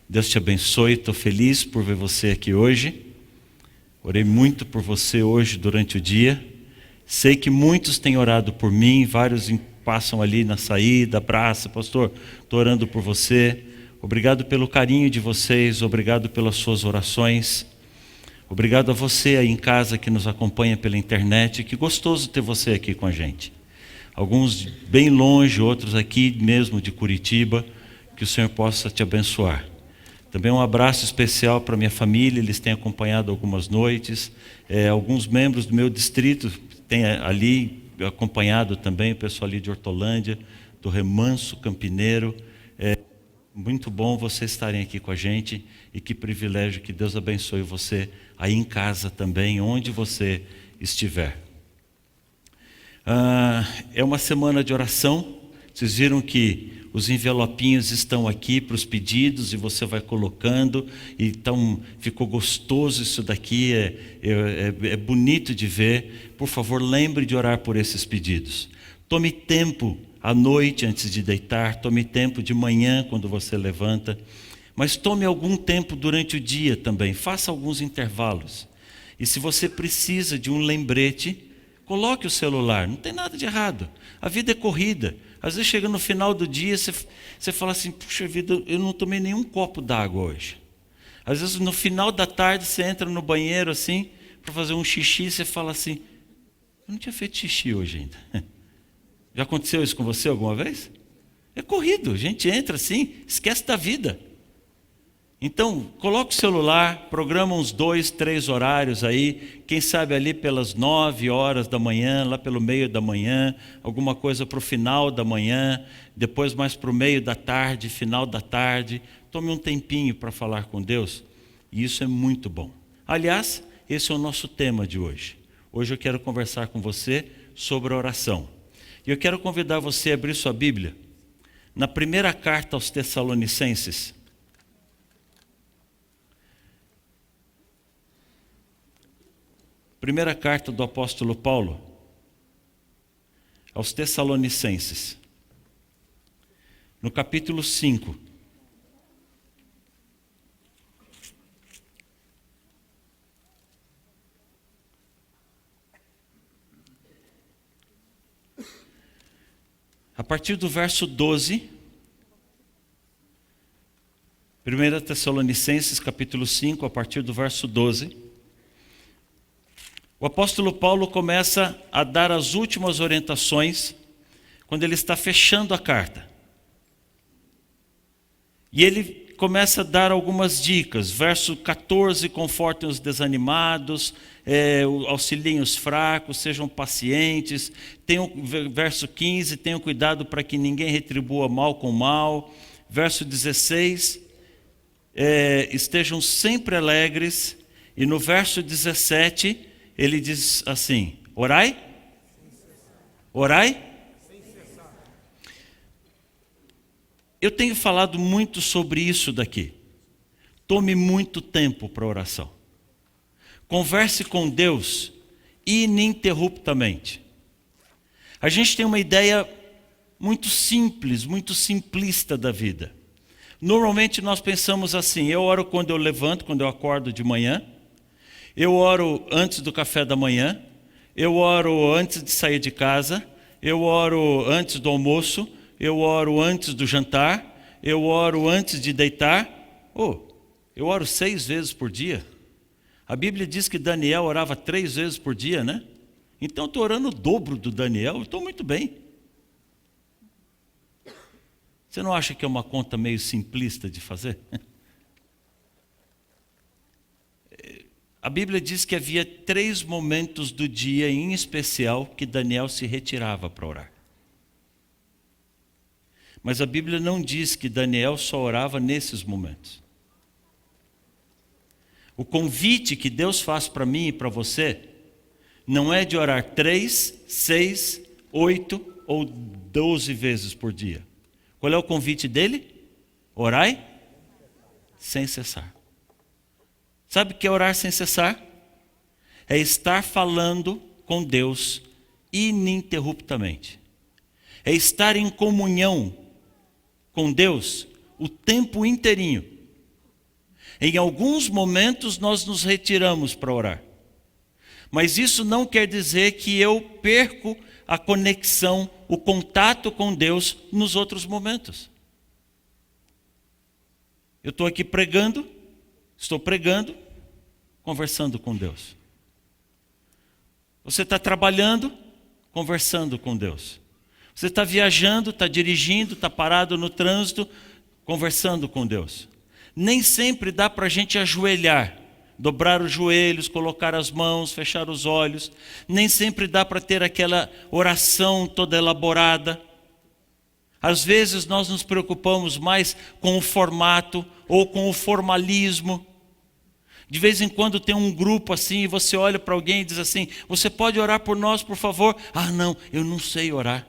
Deus te abençoe, estou feliz por ver você aqui hoje. Orei muito por você hoje durante o dia. Sei que muitos têm orado por mim, vários passam ali na saída, abraça, pastor, estou orando por você. Obrigado pelo carinho de vocês, obrigado pelas suas orações. Obrigado a você aí em casa que nos acompanha pela internet, que gostoso ter você aqui com a gente. Alguns bem longe, outros aqui mesmo de Curitiba, que o Senhor possa te abençoar. Também um abraço especial para minha família, eles têm acompanhado algumas noites. Alguns membros do meu distrito têm ali acompanhado também, o pessoal ali de Hortolândia, do Remanso Campineiro. Muito bom vocês estarem aqui com a gente e que privilégio, que Deus abençoe você aí em casa também, onde você estiver. É uma semana de oração, vocês viram que os envelopinhos estão aqui para os pedidos e você vai colocando, então ficou gostoso isso daqui, é bonito de ver. Por favor, lembre de orar por esses pedidos. Tome tempo à noite antes de deitar, tome tempo de manhã quando você levanta, mas tome algum tempo durante o dia também, faça alguns intervalos. E se você precisa de um lembrete, coloque o celular, não tem nada de errado, a vida é corrida. Às vezes chega no final do dia, você fala assim, puxa vida, eu não tomei nenhum copo d'água hoje. Às vezes no final da tarde você entra no banheiro assim, para fazer um xixi, você fala assim, eu não tinha feito xixi hoje ainda. Já aconteceu isso com você alguma vez? É corrido, a gente entra assim, esquece da vida. Então, coloca o celular, programa uns 2, 3 horários aí, quem sabe ali pelas 9 horas da manhã, lá pelo meio da manhã, alguma coisa para o final da manhã, depois mais para o meio da tarde, final da tarde. Tome um tempinho para falar com Deus, e isso é muito bom. Aliás, esse é o nosso tema de hoje. Hoje eu quero conversar com você sobre a oração. E eu quero convidar você a abrir sua Bíblia na primeira carta aos Tessalonicenses. Primeira carta do apóstolo Paulo aos Tessalonicenses, no capítulo 5. A partir do verso 12, 1 Tessalonicenses, capítulo 5, a partir do verso 12, o apóstolo Paulo começa a dar as últimas orientações quando ele está fechando a carta. E ele começa a dar algumas dicas. Verso 14, confortem os desanimados, auxiliem os fracos, sejam pacientes. Verso 15, tenham cuidado para que ninguém retribua mal com mal. Verso 16, estejam sempre alegres. E no verso 17, ele diz assim, orai? Orai? Eu tenho falado muito sobre isso daqui. Tome muito tempo para oração. Converse com Deus ininterruptamente. A gente tem uma ideia muito simples, muito simplista da vida. Normalmente nós pensamos assim, eu oro quando eu levanto, quando eu acordo de manhã, eu oro antes do café da manhã, eu oro antes de sair de casa, eu oro antes do almoço, eu oro antes do jantar, eu oro antes de deitar. Eu oro 6 vezes por dia. A Bíblia diz que Daniel orava 3 vezes por dia, né? Então eu estou orando o dobro do Daniel, eu estou muito bem. Você não acha que é uma conta meio simplista de fazer? A Bíblia diz que havia 3 momentos do dia em especial que Daniel se retirava para orar. Mas a Bíblia não diz que Daniel só orava nesses momentos. O convite que Deus faz para mim e para você não é de orar 3, 6, 8 ou 12 vezes por dia. Qual é o convite dele? Orai sem cessar. Sabe o que é orar sem cessar? É estar falando com Deus ininterruptamente. É estar em comunhão com Deus o tempo inteirinho. Em alguns momentos nós nos retiramos para orar. Mas isso não quer dizer que eu perco a conexão, o contato com Deus nos outros momentos. Eu estou aqui estou pregando, conversando com Deus. Você está trabalhando, conversando com Deus. Você está viajando, está dirigindo, está parado no trânsito, conversando com Deus. Nem sempre dá para a gente ajoelhar, dobrar os joelhos, colocar as mãos, fechar os olhos. Nem sempre dá para ter aquela oração toda elaborada. Às vezes nós nos preocupamos mais com o formato ou com o formalismo. De vez em quando tem um grupo assim e você olha para alguém e diz assim: você pode orar por nós, por favor? Ah, não, eu não sei orar.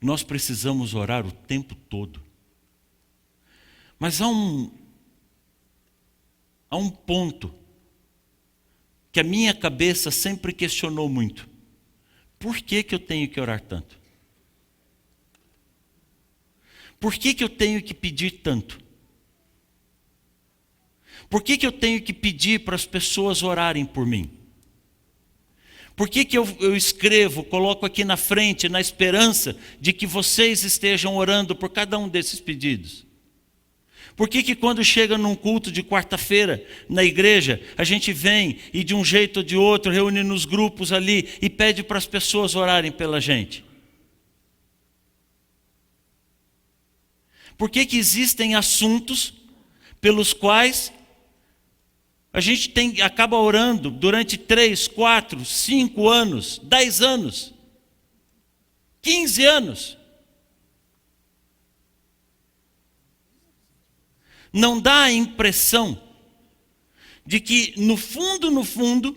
Nós precisamos orar o tempo todo. Mas há um ponto que a minha cabeça sempre questionou muito. Por que eu tenho que orar tanto? Por que eu tenho que pedir tanto? Por que eu tenho que pedir para as pessoas orarem por mim? Por que eu escrevo, coloco aqui na frente, na esperança de que vocês estejam orando por cada um desses pedidos? Por que quando chega num culto de quarta-feira na igreja, a gente vem e de um jeito ou de outro reúne nos grupos ali e pede para as pessoas orarem pela gente? Por que existem assuntos pelos quais a gente acaba orando durante 3, 4, 5 anos, 10 anos, 15 anos? Não dá a impressão de que, no fundo,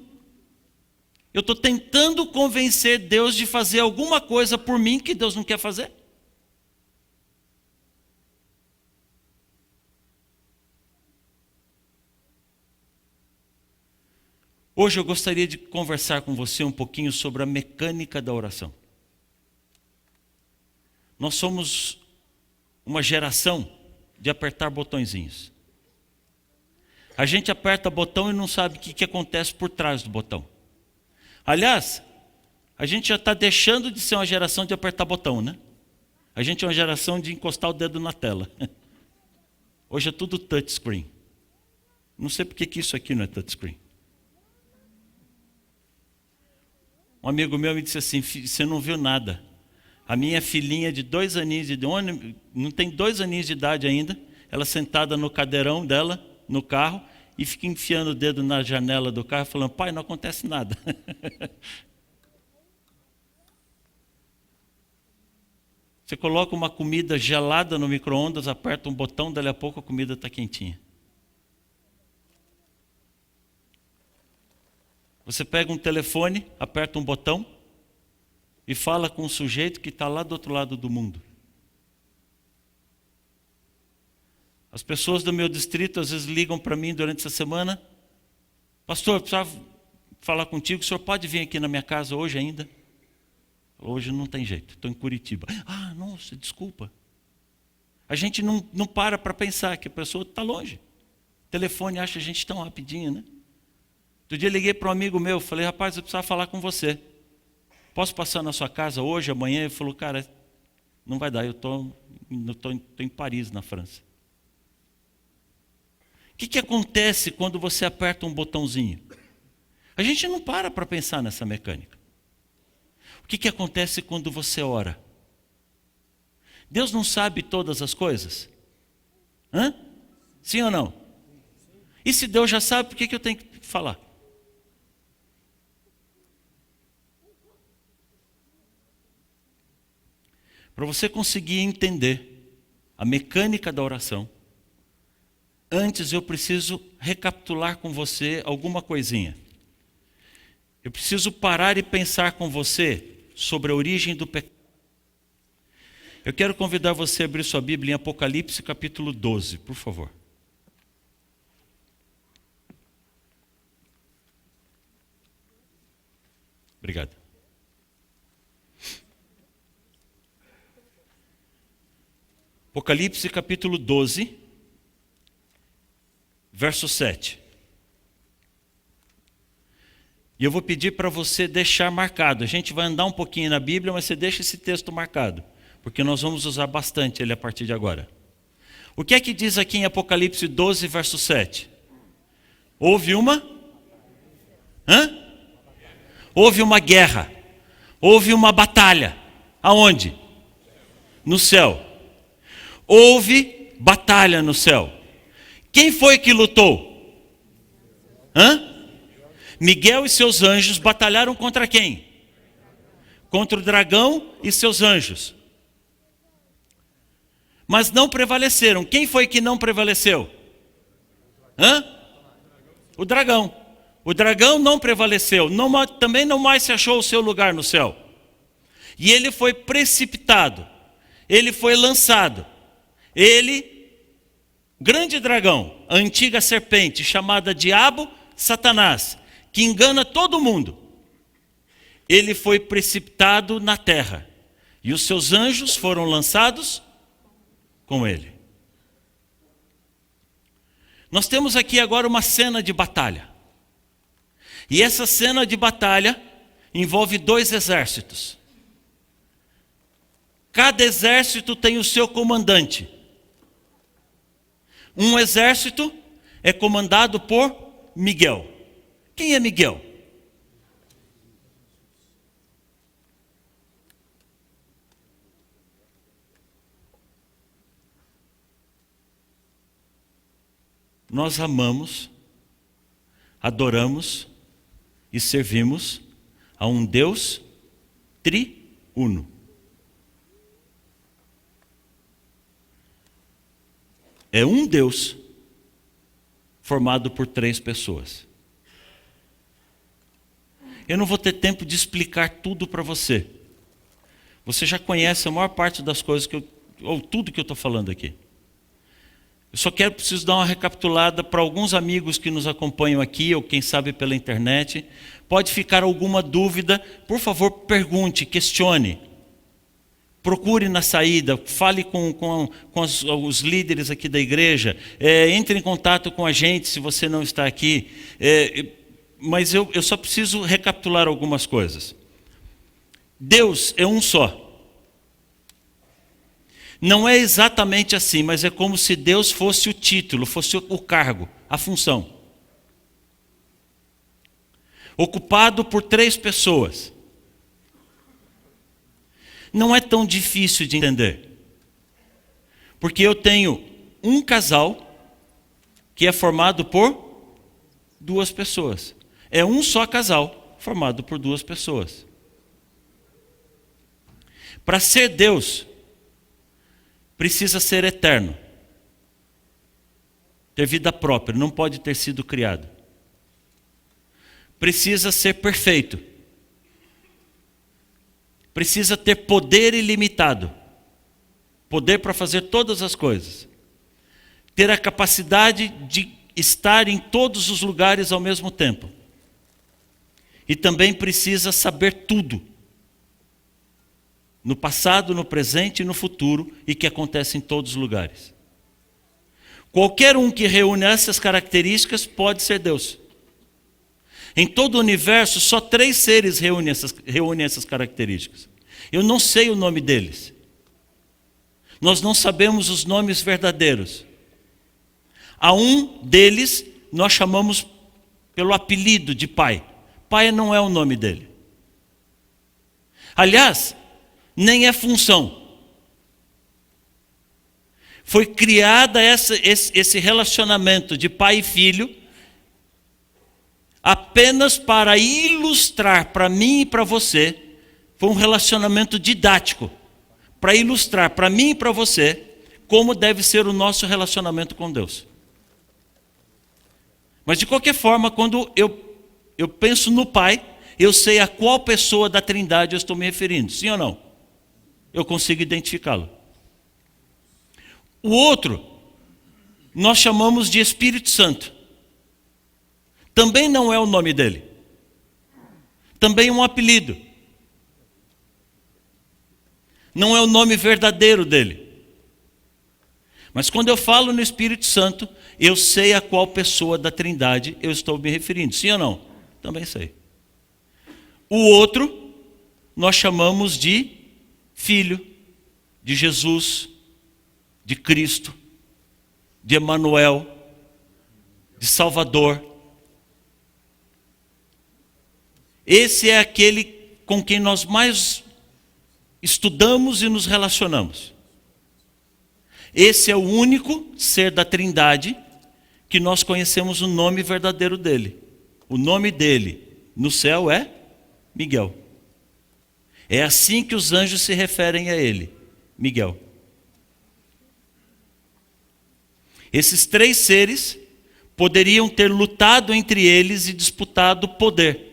eu estou tentando convencer Deus de fazer alguma coisa por mim que Deus não quer fazer? Hoje eu gostaria de conversar com você um pouquinho sobre a mecânica da oração. Nós somos uma geração de apertar botõezinhos. A gente aperta botão e não sabe o que acontece por trás do botão. Aliás, a gente já está deixando de ser uma geração de apertar botão, né? A gente é uma geração de encostar o dedo na tela. Hoje é tudo touchscreen. Não sei por que isso aqui não é touchscreen. Um amigo meu me disse assim: você não viu nada. A minha filhinha de 2 aninhos de idade, não tem 2 aninhos de idade ainda, ela sentada no cadeirão dela, no carro, e fica enfiando o dedo na janela do carro, falando: pai, não acontece nada. Você coloca uma comida gelada no micro-ondas, aperta um botão, dali a pouco a comida está quentinha. Você pega um telefone, aperta um botão e fala com um sujeito que está lá do outro lado do mundo. As pessoas do meu distrito às vezes ligam para mim durante essa semana: pastor, eu precisava falar contigo, o senhor pode vir aqui na minha casa hoje ainda? Hoje não tem jeito, estou em Curitiba. Ah, nossa, desculpa. A gente não para pensar que a pessoa está longe. O telefone acha a gente tão rapidinho, né? Outro dia liguei para um amigo meu, falei: rapaz, eu precisava falar com você. Posso passar na sua casa hoje, amanhã? Ele falou: cara, não vai dar, eu estou em Paris, na França. O que acontece quando você aperta um botãozinho? A gente não para pensar nessa mecânica. O que acontece quando você ora? Deus não sabe todas as coisas? Hã? Sim ou não? E se Deus já sabe, por que eu tenho que falar? Para você conseguir entender a mecânica da oração, antes eu preciso recapitular com você alguma coisinha. Eu preciso parar e pensar com você sobre a origem do pecado. Eu quero convidar você a abrir sua Bíblia em Apocalipse capítulo 12, por favor. Obrigado. Apocalipse capítulo 12, verso 7. E eu vou pedir para você deixar marcado. A gente vai andar um pouquinho na Bíblia, mas você deixa esse texto marcado, porque nós vamos usar bastante ele a partir de agora. O que é que diz aqui em Apocalipse 12, verso 7? Houve uma? Houve uma guerra. Houve uma batalha. Aonde? No céu. Houve batalha no céu. Quem foi que lutou? Miguel e seus anjos batalharam contra quem? Contra o dragão e seus anjos. Mas não prevaleceram. Quem foi que não prevaleceu? O dragão. O dragão não prevaleceu. Também não mais se achou o seu lugar no céu. E ele foi precipitado. Ele foi lançado. Ele, grande dragão, a antiga serpente chamada Diabo, Satanás, que engana todo mundo. Ele foi precipitado na terra. E os seus anjos foram lançados com ele. Nós temos aqui agora uma cena de batalha. E essa cena de batalha envolve 2 exércitos. Cada exército tem o seu comandante. Um exército é comandado por Miguel. Quem é Miguel? Nós amamos, adoramos e servimos a um Deus triuno. É um Deus formado por 3 pessoas. Eu não vou ter tempo de explicar tudo para você. Você já conhece a maior parte das coisas ou tudo que eu estou falando aqui. Eu só preciso dar uma recapitulada para alguns amigos que nos acompanham aqui, ou quem sabe pela internet. Pode ficar alguma dúvida, por favor, pergunte, questione. Procure na saída, fale com os líderes aqui da igreja, entre em contato com a gente se você não está aqui. Mas eu só preciso recapitular algumas coisas. Deus é um só. Não é exatamente assim, mas é como se Deus fosse o título, fosse o cargo, a função. Ocupado por 3 pessoas. Não é tão difícil de entender. Porque eu tenho um casal que é formado por 2 pessoas. É um só casal formado por 2 pessoas. Para ser Deus, precisa ser eterno. Ter vida própria, não pode ter sido criado. Precisa ser perfeito. Precisa ter poder ilimitado. Poder para fazer todas as coisas. Ter a capacidade de estar em todos os lugares ao mesmo tempo. E também precisa saber tudo. No passado, no presente e no futuro, e que acontece em todos os lugares. Qualquer um que reúne essas características pode ser Deus. Em todo o universo, só 3 seres reúnem essas características. Eu não sei o nome deles. Nós não sabemos os nomes verdadeiros. A um deles, nós chamamos pelo apelido de Pai. Pai não é o nome dele. Aliás, nem é função. Foi criada esse relacionamento de pai e filho apenas para ilustrar para mim e para você. Foi um relacionamento didático para ilustrar para mim e para você como deve ser o nosso relacionamento com Deus. Mas de qualquer forma, quando eu penso no Pai, eu sei a qual pessoa da Trindade eu estou me referindo, sim ou não? Eu consigo identificá-lo. O outro, nós chamamos de Espírito Santo. Também não é o nome dele. também um apelido. Não é o nome verdadeiro dele. Mas quando eu falo no Espírito Santo, eu sei a qual pessoa da Trindade eu estou me referindo. Sim ou não? Também sei. O outro, nós chamamos de Filho, de Jesus, de Cristo, de Emanuel, de Salvador. Esse é aquele com quem nós mais estudamos e nos relacionamos. Esse é o único ser da Trindade que nós conhecemos o nome verdadeiro dele. O nome dele no céu é Miguel. É assim que os anjos se referem a ele, Miguel. Esses três seres poderiam ter lutado entre eles e disputado poder.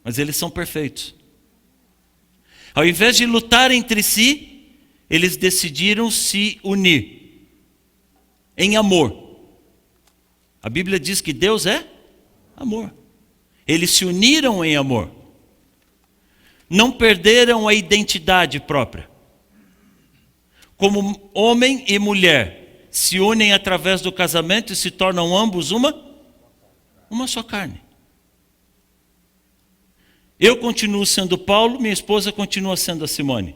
Mas eles são perfeitos. Ao invés de lutar entre si, eles decidiram se unir em amor. A Bíblia diz que Deus é amor. Eles se uniram em amor. Não perderam a identidade própria. Como homem e mulher se unem através do casamento e se tornam ambos uma só carne. Eu continuo sendo Paulo, minha esposa continua sendo a Simone.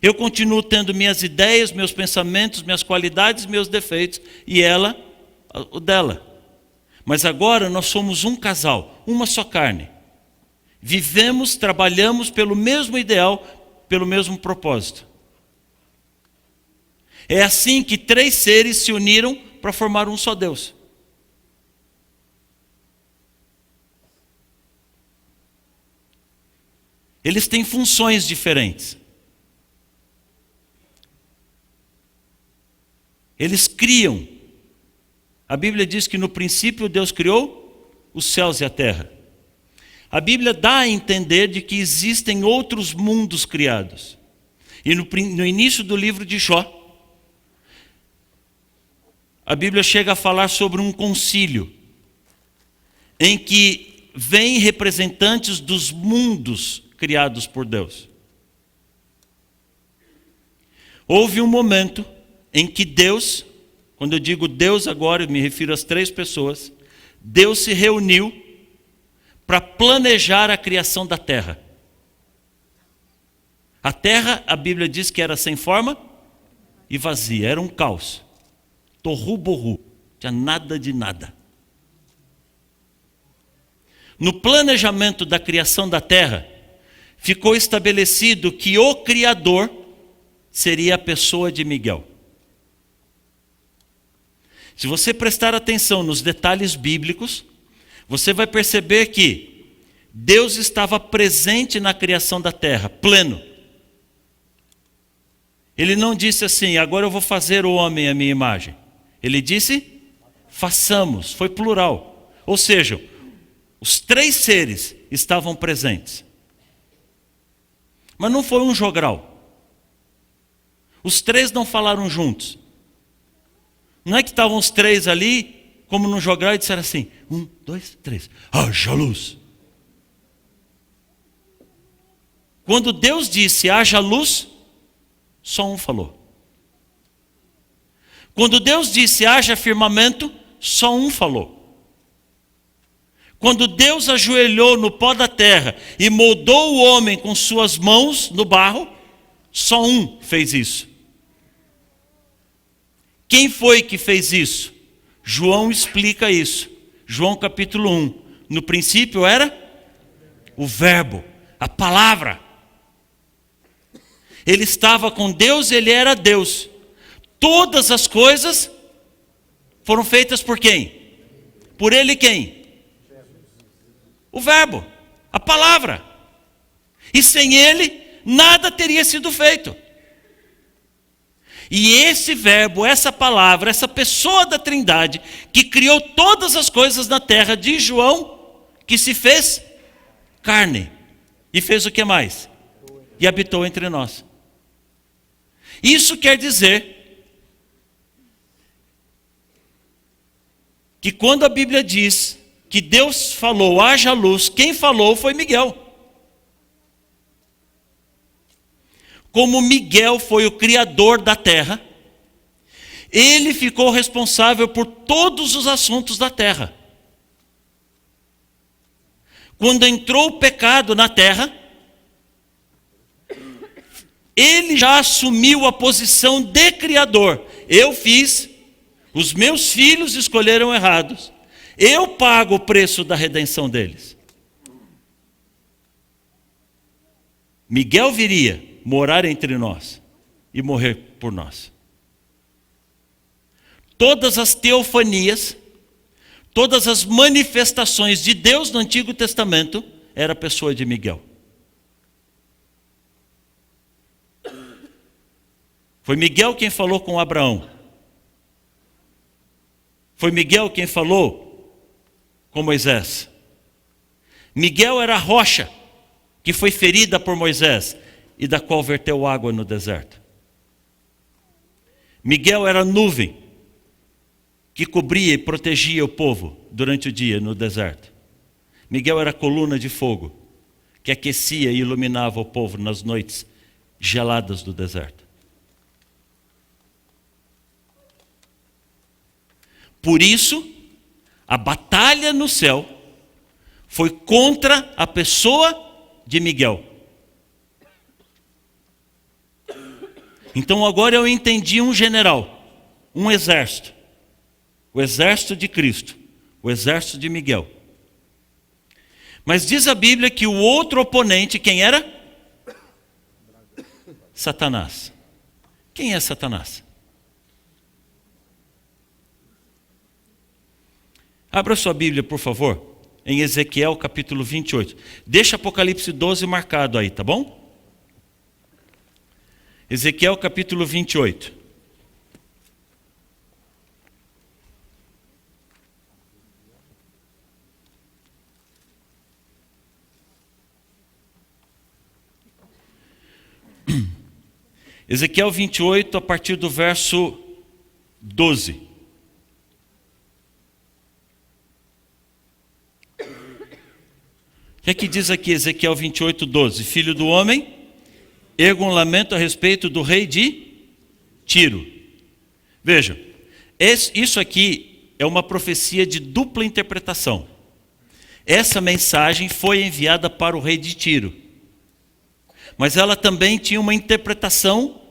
Eu continuo tendo minhas ideias, meus pensamentos, minhas qualidades, meus defeitos, e ela, o dela. Mas agora nós somos um casal, uma só carne. Vivemos, trabalhamos pelo mesmo ideal, pelo mesmo propósito. É assim que três seres se uniram para formar um só Deus. Eles têm funções diferentes. Eles criam. A Bíblia diz que no princípio Deus criou os céus e a terra. A Bíblia dá a entender de que existem outros mundos criados. E no início do livro de Jó, a Bíblia chega a falar sobre um concílio, em que vêm representantes dos mundos criados por Deus. Houve um momento em que Deus, quando eu digo Deus agora, eu me refiro às três pessoas, Deus se reuniu para planejar a criação da terra. A terra, a Bíblia diz que era sem forma e vazia, era um caos. Torru borru, tinha nada de nada. No planejamento da criação da terra, ficou estabelecido que o Criador seria a pessoa de Miguel. Se você prestar atenção nos detalhes bíblicos, você vai perceber que Deus estava presente na criação da terra, pleno. Ele não disse assim, agora eu vou fazer o homem à minha imagem. Ele disse, façamos, foi plural. Ou seja, os três seres estavam presentes. Mas não foi um jogral. Os três não falaram juntos. Não é que estavam os três ali, como num jogral, e disseram assim, 1, 2, 3, haja luz. Quando Deus disse haja luz, só um falou. Quando Deus disse haja firmamento, só um falou. Quando Deus ajoelhou no pó da terra e moldou o homem com suas mãos no barro, só um fez isso. Quem foi que fez isso? João explica isso. João capítulo 1. No princípio era o verbo, a palavra. Ele estava com Deus, ele era Deus. Todas as coisas foram feitas por quem? Por ele quem? O verbo, a palavra. E sem ele, nada teria sido feito. E esse verbo, essa palavra, essa pessoa da Trindade, que criou todas as coisas na terra, diz João, que se fez carne. E fez o que mais? E habitou entre nós. Isso quer dizer que quando a Bíblia diz que Deus falou, haja luz, quem falou foi Miguel. Como Miguel foi o criador da terra, ele ficou responsável por todos os assuntos da terra. Quando entrou o pecado na terra, ele já assumiu a posição de criador. Eu fiz, os meus filhos escolheram errados. Eu pago o preço da redenção deles. Miguel viria morar entre nós e morrer por nós. Todas as teofanias, todas as manifestações de Deus no Antigo Testamento, era a pessoa de Miguel. Foi Miguel quem falou com Abraão. Foi Miguel quem falou com Moisés. Miguel era a rocha que foi ferida por Moisés e da qual verteu água no deserto. Miguel era a nuvem que cobria e protegia o povo durante o dia no deserto. Miguel era a coluna de fogo que aquecia e iluminava o povo nas noites geladas do deserto. Por isso, a batalha no céu foi contra a pessoa de Miguel. Então agora eu entendi um general, um exército. O exército de Cristo, o exército de Miguel. Mas diz a Bíblia que o outro oponente, quem era? Satanás. Quem é Satanás? Abra sua Bíblia, por favor, em Ezequiel capítulo 28. Deixa Apocalipse 12 marcado aí, tá bom? Ezequiel capítulo 28. Ezequiel 28, a partir do verso 12. O que é que diz aqui Ezequiel 28, 12? Filho do homem, erga um lamento a respeito do rei de Tiro. Veja, isso aqui é uma profecia de dupla interpretação. Essa mensagem foi enviada para o rei de Tiro, mas ela também tinha uma interpretação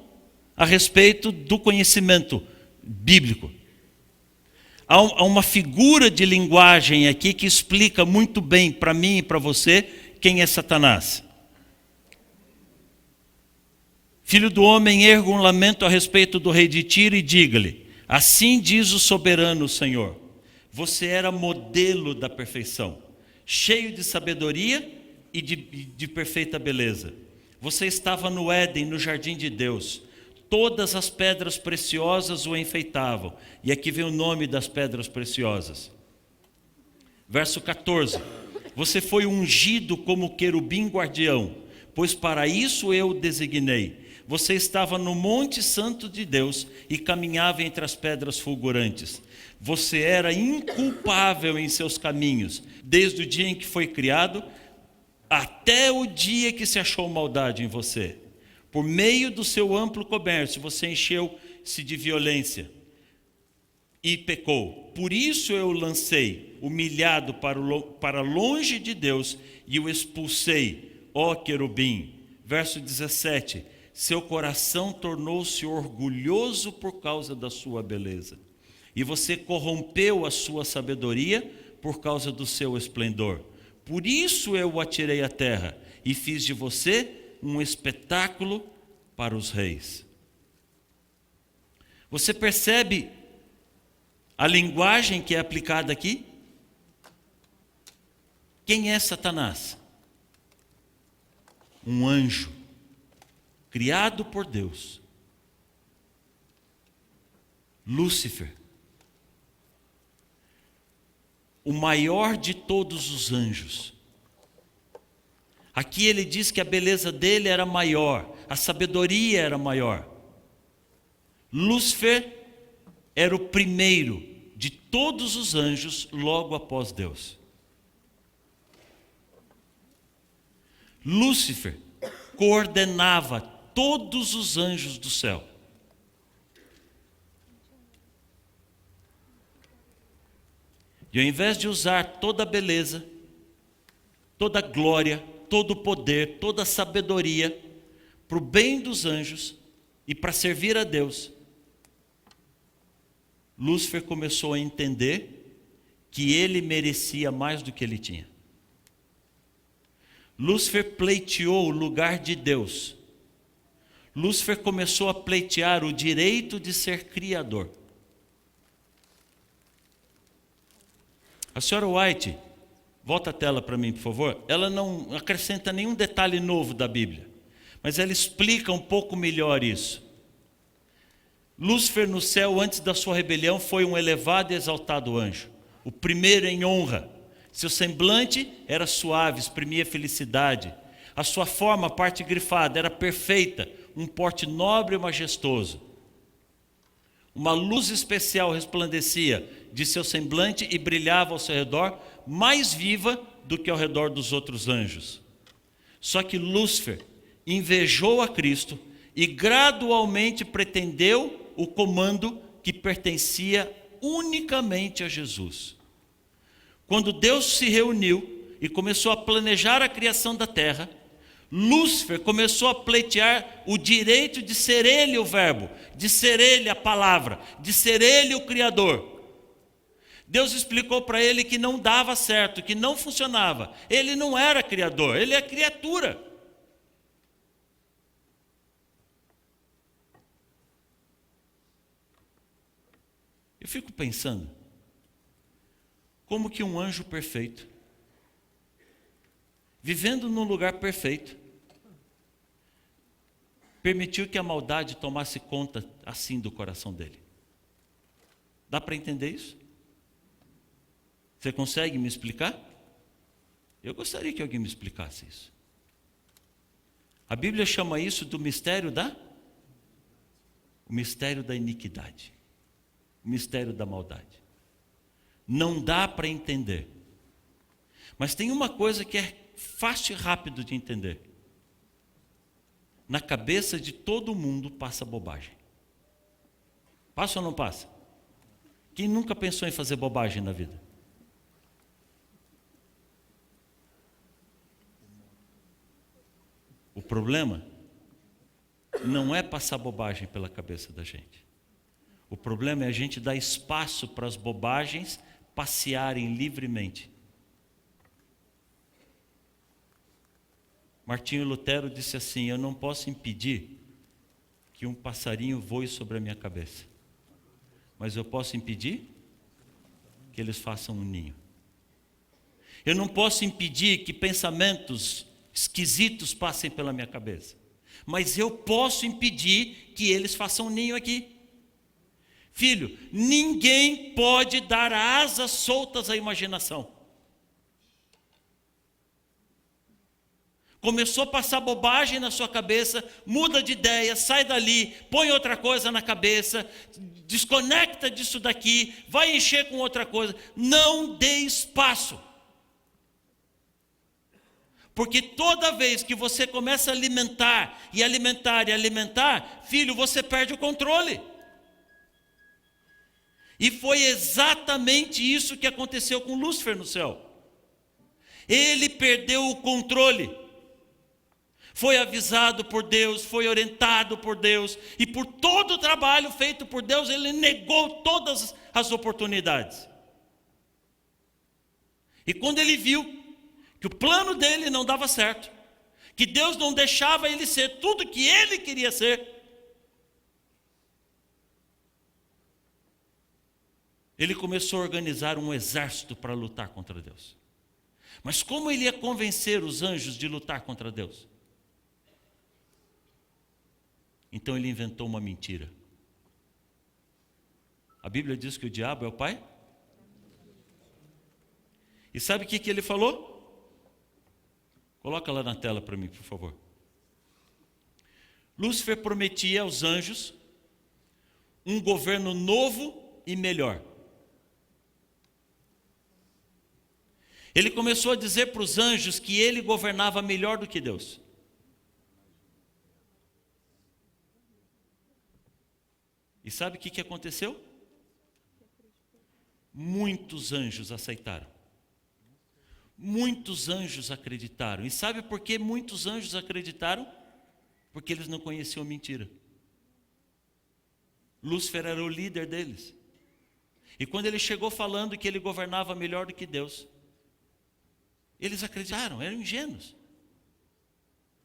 a respeito do conhecimento bíblico. Há uma figura de linguagem aqui que explica muito bem para mim e para você quem é Satanás. Filho do homem, erga um lamento a respeito do rei de Tiro e diga-lhe: assim diz o soberano Senhor, você era modelo da perfeição, cheio de sabedoria e de perfeita beleza. Você estava no Éden, no jardim de Deus. Todas as pedras preciosas o enfeitavam. E aqui vem o nome das pedras preciosas. Verso 14. Você foi ungido como querubim guardião, pois para isso eu o designei. Você estava no monte santo de Deus e caminhava entre as pedras fulgurantes. Você era inculpável em seus caminhos, desde o dia em que foi criado, até o dia que se achou maldade em você. Por meio do seu amplo comércio, você encheu-se de violência e pecou. Por isso eu o lancei, humilhado para longe de Deus, e o expulsei, ó querubim. Verso 17. Seu coração tornou-se orgulhoso por causa da sua beleza, e você corrompeu a sua sabedoria por causa do seu esplendor. Por isso eu o atirei à terra e fiz de você um espetáculo para os reis. Você percebe a linguagem que é aplicada aqui? Quem é Satanás? Um anjo criado por Deus. Lúcifer, o maior de todos os anjos. Aqui ele diz que a beleza dele era maior, a sabedoria era maior. Lúcifer era o primeiro de todos os anjos logo após Deus. Lúcifer coordenava todos os anjos do céu. E ao invés de usar toda a beleza, toda a glória, todo o poder, toda a sabedoria para o bem dos anjos e para servir a Deus, Lúcifer começou a entender que ele merecia mais do que ele tinha. Lúcifer pleiteou o lugar de Deus. Lúcifer começou a pleitear o direito de ser criador. A senhora White, volta a tela para mim, por favor. Ela não acrescenta nenhum detalhe novo da Bíblia, mas ela explica um pouco melhor isso. Lúcifer no céu, antes da sua rebelião, foi um elevado e exaltado anjo, o primeiro em honra. Seu semblante era suave, exprimia felicidade. A sua forma, a parte grifada, era perfeita, um porte nobre e majestoso. Uma luz especial resplandecia de seu semblante e brilhava ao seu redor, mais viva do que ao redor dos outros anjos. Só que Lúcifer invejou a Cristo e gradualmente pretendeu o comando que pertencia unicamente a Jesus. Quando Deus se reuniu e começou a planejar a criação da terra, Lúcifer começou a pleitear o direito de ser ele o verbo, de ser ele a palavra, de ser ele o criador. Deus explicou para ele que não dava certo, que não funcionava. Ele não era criador, ele é criatura. Eu fico pensando, como que um anjo perfeito, vivendo num lugar perfeito, permitiu que a maldade tomasse conta assim do coração dele? Dá para entender isso? Você consegue me explicar? Eu gostaria que alguém me explicasse isso. A Bíblia chama isso do mistério o mistério da iniquidade, o mistério da maldade. Não dá para entender. Mas tem uma coisa que é fácil e rápido de entender. Na cabeça de todo mundo passa bobagem. Passa ou não passa? Quem nunca pensou em fazer bobagem na vida? O problema não é passar bobagem pela cabeça da gente. O problema é a gente dar espaço para as bobagens passearem livremente. Martinho Lutero disse assim: eu não posso impedir que um passarinho voe sobre a minha cabeça, mas eu posso impedir que eles façam um ninho. Eu não posso impedir que pensamentos esquisitos passem pela minha cabeça, mas eu posso impedir que eles façam um ninho aqui. Filho, ninguém pode dar asas soltas à imaginação. Começou a passar bobagem na sua cabeça, muda de ideia, sai dali, põe outra coisa na cabeça, desconecta disso daqui, vai encher com outra coisa. Não dê espaço. Porque toda vez que você começa a alimentar, e alimentar, e alimentar, filho, você perde o controle. E foi exatamente isso que aconteceu com Lúcifer no céu. Ele perdeu o controle. Foi avisado por Deus, foi orientado por Deus, e por todo o trabalho feito por Deus, ele negou todas as oportunidades. E quando ele viu que o plano dele não dava certo, que Deus não deixava ele ser tudo que ele queria ser, ele começou a organizar um exército para lutar contra Deus. Mas como ele ia convencer os anjos de lutar contra Deus? Então ele inventou uma mentira. A Bíblia diz que o diabo é o pai. E sabe o que ele falou? Coloca lá na tela para mim, por favor. Lúcifer prometia aos anjos um governo novo e melhor. Ele começou a dizer para os anjos que ele governava melhor do que Deus. E sabe o que aconteceu? Muitos anjos aceitaram. Muitos anjos acreditaram. E sabe por que muitos anjos acreditaram? Porque eles não conheciam a mentira. Lúcifer era o líder deles. E quando ele chegou falando que ele governava melhor do que Deus, eles acreditaram, eram ingênuos.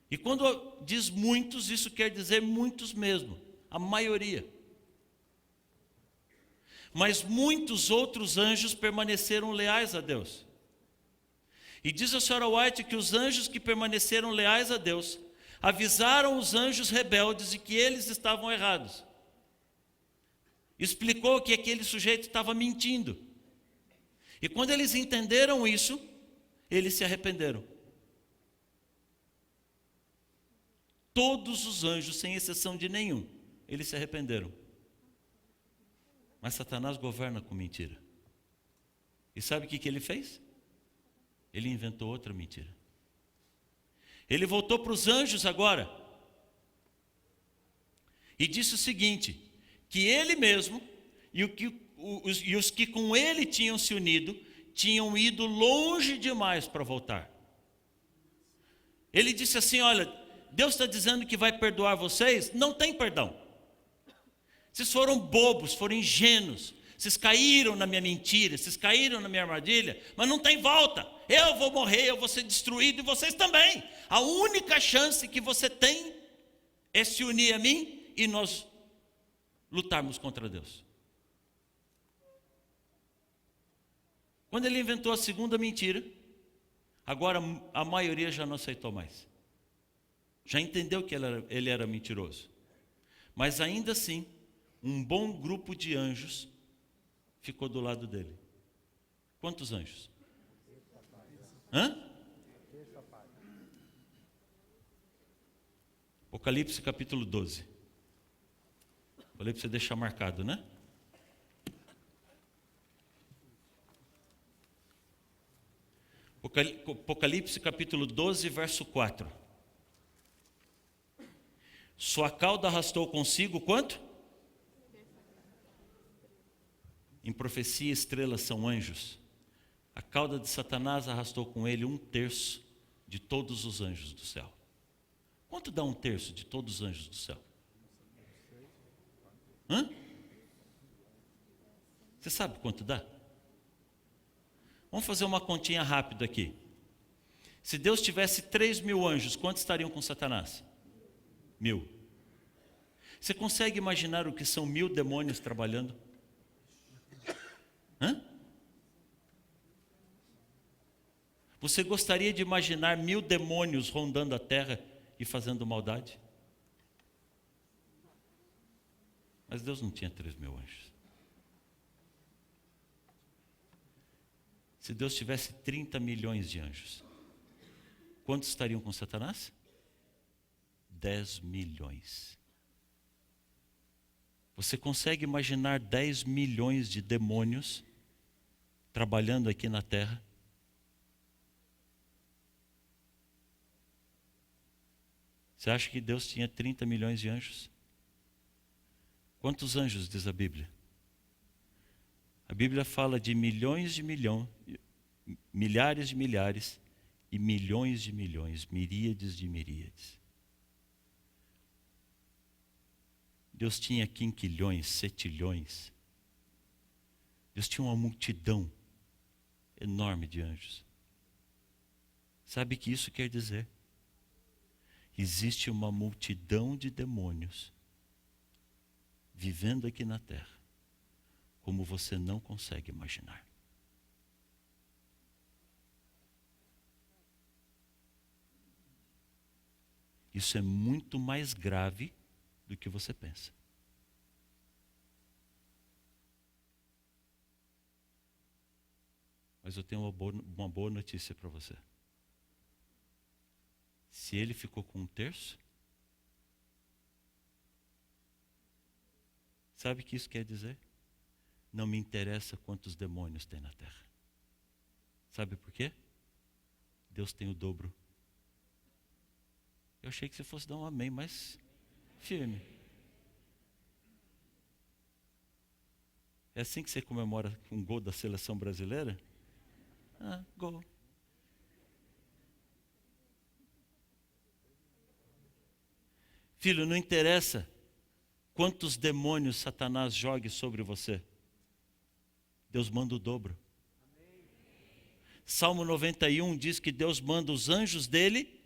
E quando diz muitos, isso quer dizer muitos mesmo, a maioria. Mas muitos outros anjos permaneceram leais a Deus. E diz a senhora White que os anjos que permaneceram leais a Deus avisaram os anjos rebeldes de que eles estavam errados. Explicou que aquele sujeito estava mentindo. E quando eles entenderam isso, eles se arrependeram. Todos os anjos, sem exceção de nenhum, eles se arrependeram. Mas Satanás governa com mentira. E sabe o que ele fez? Ele inventou outra mentira. Ele voltou para os anjos agora e disse o seguinte, que ele mesmo e os que com ele tinham se unido, tinham ido longe demais para voltar. Ele disse assim, olha, Deus está dizendo que vai perdoar vocês, não tem perdão. Vocês foram bobos, foram ingênuos, vocês caíram na minha mentira, vocês caíram na minha armadilha, mas não tem volta. Eu vou morrer, eu vou ser destruído e vocês também. A única chance que você tem é se unir a mim e nós lutarmos contra Deus. Quando ele inventou a segunda mentira, agora a maioria já não aceitou mais. Já entendeu que ele era mentiroso. Mas ainda assim, um bom grupo de anjos ficou do lado dele. Quantos anjos? Apocalipse capítulo 12. Falei para você deixar marcado, né? Apocalipse capítulo 12, verso 4. Sua cauda arrastou consigo quanto? Em profecia, estrelas são anjos. A cauda de Satanás arrastou com ele 1/3 de todos os anjos do céu. Quanto dá 1/3 de todos os anjos do céu? Você sabe quanto dá? Vamos fazer uma continha rápida aqui. Se Deus tivesse 3.000 anjos, quantos estariam com Satanás? 1.000. Você consegue imaginar o que são 1.000 demônios trabalhando? Você gostaria de imaginar 1.000 demônios rondando a terra e fazendo maldade? Mas Deus não tinha 3.000 anjos. Se Deus tivesse 30 milhões de anjos, quantos estariam com Satanás? 10 milhões. Você consegue imaginar 10 milhões de demônios trabalhando aqui na terra? Você acha que Deus tinha 30 milhões de anjos? Quantos anjos diz a Bíblia? A Bíblia fala de milhões de milhões, milhares de milhares e milhões de milhões, miríades de miríades. Deus tinha quinquilhões, setilhões. Deus tinha uma multidão enorme de anjos. Sabe o que isso quer dizer? Existe uma multidão de demônios vivendo aqui na terra, como você não consegue imaginar. Isso é muito mais grave do que você pensa. Mas eu tenho uma boa notícia para você. Se ele ficou com 1/3, sabe o que isso quer dizer? Não me interessa quantos demônios tem na terra. Sabe por quê? Deus tem o dobro. Eu achei que você fosse dar um amém, mas firme. É assim que você comemora um gol da seleção brasileira? Ah, gol. Filho, não interessa quantos demônios Satanás jogue sobre você. Deus manda o dobro. Salmo 91 diz que Deus manda os anjos dele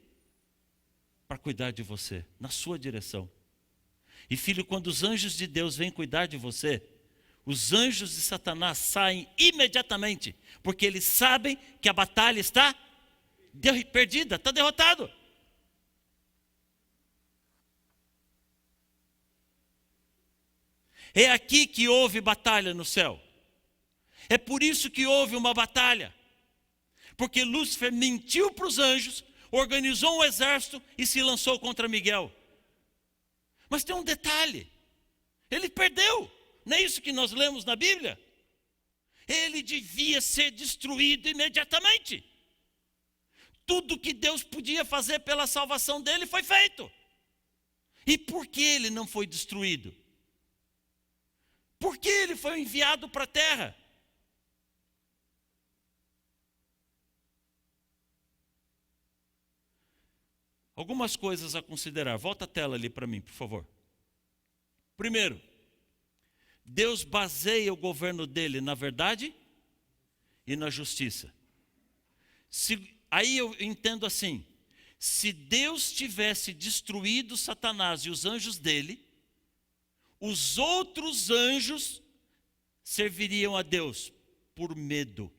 para cuidar de você, na sua direção. E filho, quando os anjos de Deus vêm cuidar de você, os anjos de Satanás saem imediatamente, porque eles sabem que a batalha está perdida, está derrotado. É aqui que houve batalha no céu. É por isso que houve uma batalha. Porque Lúcifer mentiu para os anjos, organizou um exército e se lançou contra Miguel. Mas tem um detalhe. Ele perdeu. Não é isso que nós lemos na Bíblia? Ele devia ser destruído imediatamente. Tudo que Deus podia fazer pela salvação dele foi feito. E por que ele não foi destruído? Por que ele foi enviado para a terra? Algumas coisas a considerar. Volta a tela ali para mim, por favor. Primeiro, Deus baseia o governo dele na verdade e na justiça. Aí eu entendo assim, se Deus tivesse destruído Satanás e os anjos dele, os outros anjos serviriam a Deus por medo.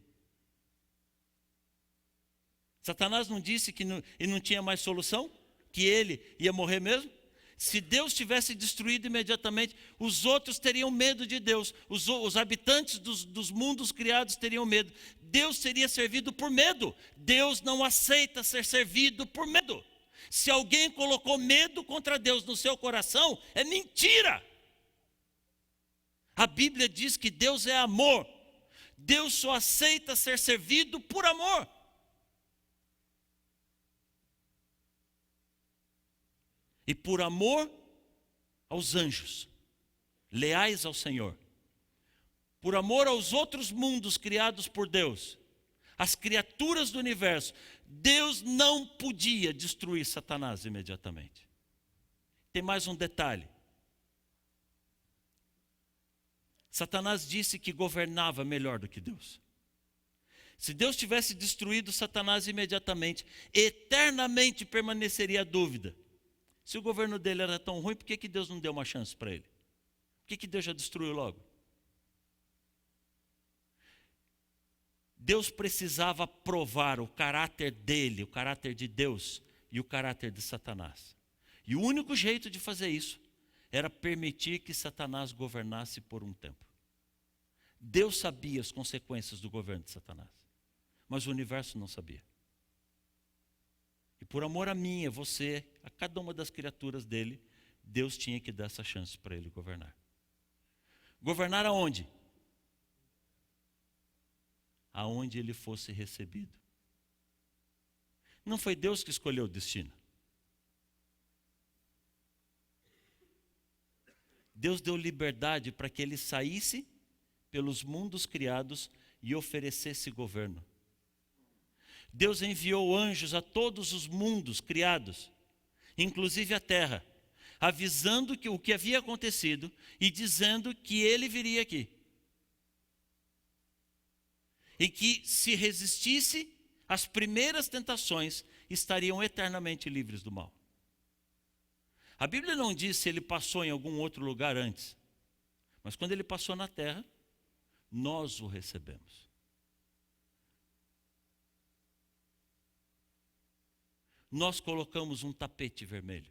Satanás não disse que ele não tinha mais solução? Que ele ia morrer mesmo? Se Deus tivesse destruído imediatamente, os outros teriam medo de Deus. Os habitantes dos mundos criados teriam medo. Deus seria servido por medo. Deus não aceita ser servido por medo. Se alguém colocou medo contra Deus no seu coração, é mentira. A Bíblia diz que Deus é amor. Deus só aceita ser servido por amor. E por amor aos anjos, leais ao Senhor. Por amor aos outros mundos criados por Deus, as criaturas do universo, Deus não podia destruir Satanás imediatamente. Tem mais um detalhe. Satanás disse que governava melhor do que Deus. Se Deus tivesse destruído Satanás imediatamente, eternamente permaneceria a dúvida. Se o governo dele era tão ruim, por que Deus não deu uma chance para ele? Por que Deus já destruiu logo? Deus precisava provar o caráter dele, o caráter de Deus e o caráter de Satanás. E o único jeito de fazer isso era permitir que Satanás governasse por um tempo. Deus sabia as consequências do governo de Satanás, mas o universo não sabia. E por amor a mim, a você, a cada uma das criaturas dele, Deus tinha que dar essa chance para ele governar. Governar aonde? Aonde ele fosse recebido. Não foi Deus que escolheu o destino. Deus deu liberdade para que ele saísse pelos mundos criados e oferecesse governo. Deus enviou anjos a todos os mundos criados, inclusive a terra, avisando que o que havia acontecido e dizendo que ele viria aqui. E que se resistisse às primeiras tentações, estariam eternamente livres do mal. A Bíblia não diz se ele passou em algum outro lugar antes, mas quando ele passou na terra, nós o recebemos. Nós colocamos um tapete vermelho.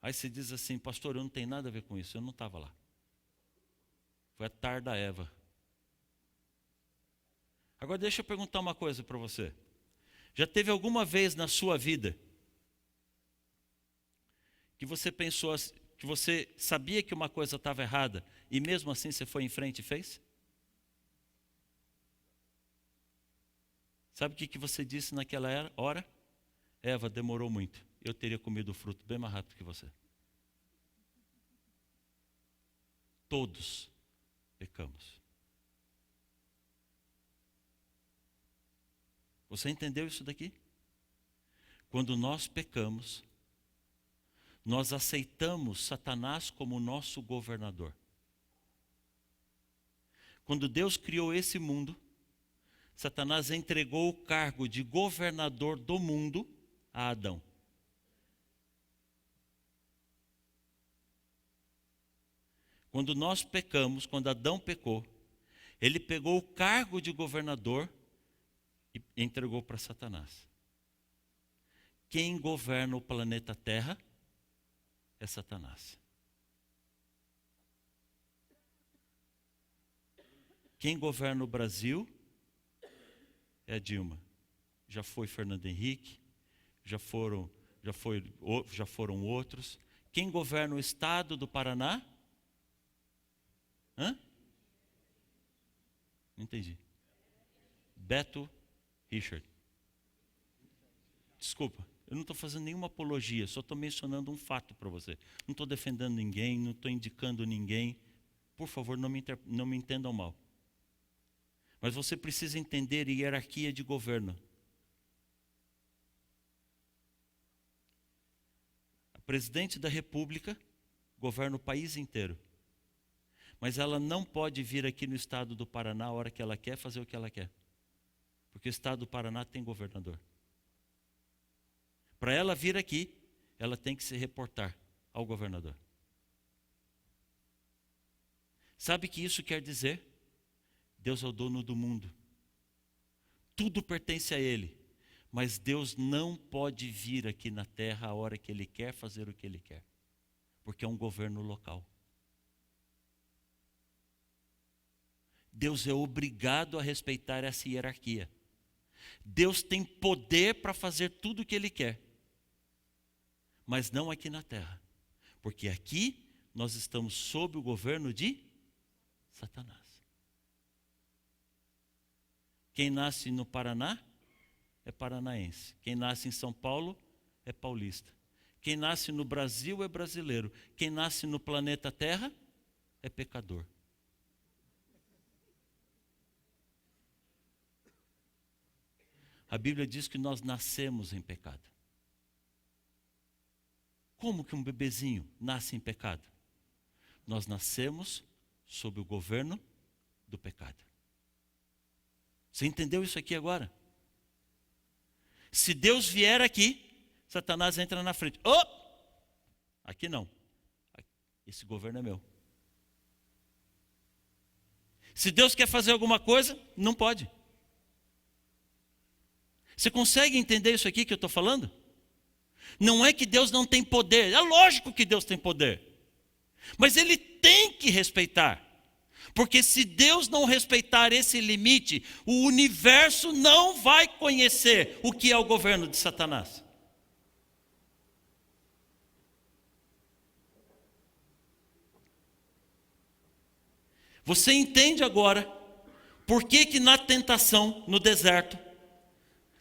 Aí você diz assim, pastor, eu não tenho nada a ver com isso, eu não estava lá. Foi a tarde da Eva. Agora deixa eu perguntar uma coisa para você. Já teve alguma vez na sua vida que você pensou, que você sabia que uma coisa estava errada e mesmo assim você foi em frente e fez? Sabe o que você disse naquela hora? Eva, demorou muito. Eu teria comido o fruto bem mais rápido que você. Todos pecamos. Você entendeu isso daqui? Quando nós pecamos, nós aceitamos Satanás como nosso governador. Quando Deus criou esse mundo, Satanás entregou o cargo de governador do mundo a Adão. Quando nós pecamos, quando Adão pecou, ele pegou o cargo de governador e entregou para Satanás. Quem governa o planeta Terra é Satanás. Quem governa o Brasil é a Dilma. Já foi Fernando Henrique, já foram outros. Quem governa o estado do Paraná? Não entendi. Beto Richard. Desculpa, eu não estou fazendo nenhuma apologia, só estou mencionando um fato para você. Não estou defendendo ninguém, não estou indicando ninguém. Por favor, não me entendam mal. Mas você precisa entender a hierarquia de governo. A presidente da República governa o país inteiro. Mas ela não pode vir aqui no estado do Paraná a hora que ela quer, fazer o que ela quer. Porque o estado do Paraná tem governador. Para ela vir aqui, ela tem que se reportar ao governador. Sabe o que isso quer dizer? Deus é o dono do mundo. Tudo pertence a Ele. Mas Deus não pode vir aqui na terra a hora que Ele quer, fazer o que Ele quer. Porque é um governo local. Deus é obrigado a respeitar essa hierarquia. Deus tem poder para fazer tudo o que Ele quer. Mas não aqui na terra. Porque aqui nós estamos sob o governo de Satanás. Quem nasce no Paraná é paranaense. Quem nasce em São Paulo é paulista. Quem nasce no Brasil é brasileiro. Quem nasce no planeta Terra é pecador. A Bíblia diz que nós nascemos em pecado. Como que um bebezinho nasce em pecado? Nós nascemos sob o governo do pecado. Você entendeu isso aqui agora? Se Deus vier aqui, Satanás entra na frente. Oh! Aqui não. Esse governo é meu. Se Deus quer fazer alguma coisa, não pode. Você consegue entender isso aqui que eu estou falando? Não é que Deus não tem poder. É lógico que Deus tem poder. Mas Ele tem que respeitar. Porque se Deus não respeitar esse limite, o universo não vai conhecer o que é o governo de Satanás. Você entende agora por que na tentação, no deserto,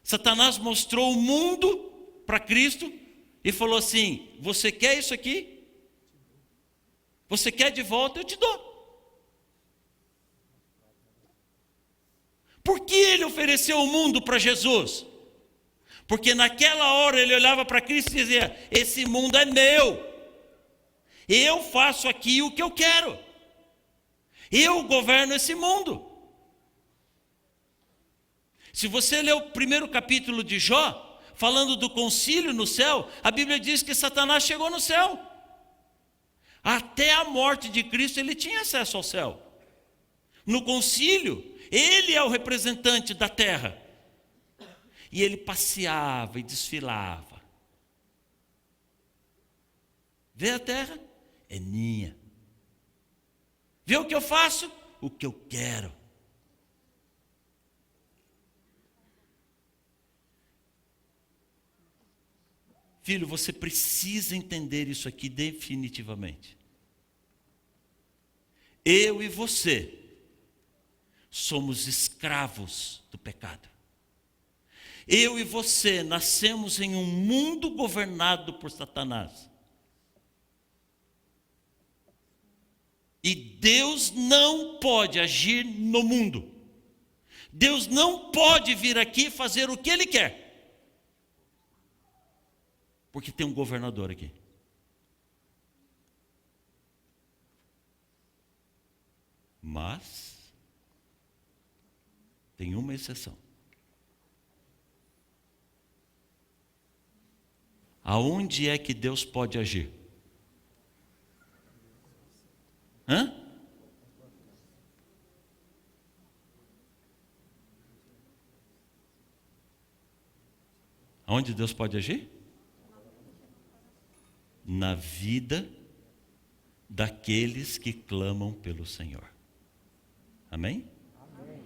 Satanás mostrou o mundo para Cristo e falou assim: você quer isso aqui? Você quer de volta? Eu te dou. Por que ele ofereceu o mundo para Jesus? Porque naquela hora ele olhava para Cristo e dizia: esse mundo é meu. Eu faço aqui o que eu quero. Eu governo esse mundo. Se você ler o primeiro capítulo de Jó, falando do concílio no céu, a Bíblia diz que Satanás chegou no céu. Até a morte de Cristo ele tinha acesso ao céu. No concílio, ele é o representante da terra. E ele passeava e desfilava. Vê a terra? É minha. Vê o que eu faço? O que eu quero. Filho, você precisa entender isso aqui definitivamente. Eu e você somos escravos do pecado. Eu e você nascemos em um mundo governado por Satanás. E Deus não pode agir no mundo. Deus não pode vir aqui fazer o que Ele quer. Porque tem um governador aqui. Mas tem uma exceção. Aonde é que Deus pode agir? Hã? Aonde Deus pode agir? Na vida daqueles que clamam pelo Senhor. Amém? Amém.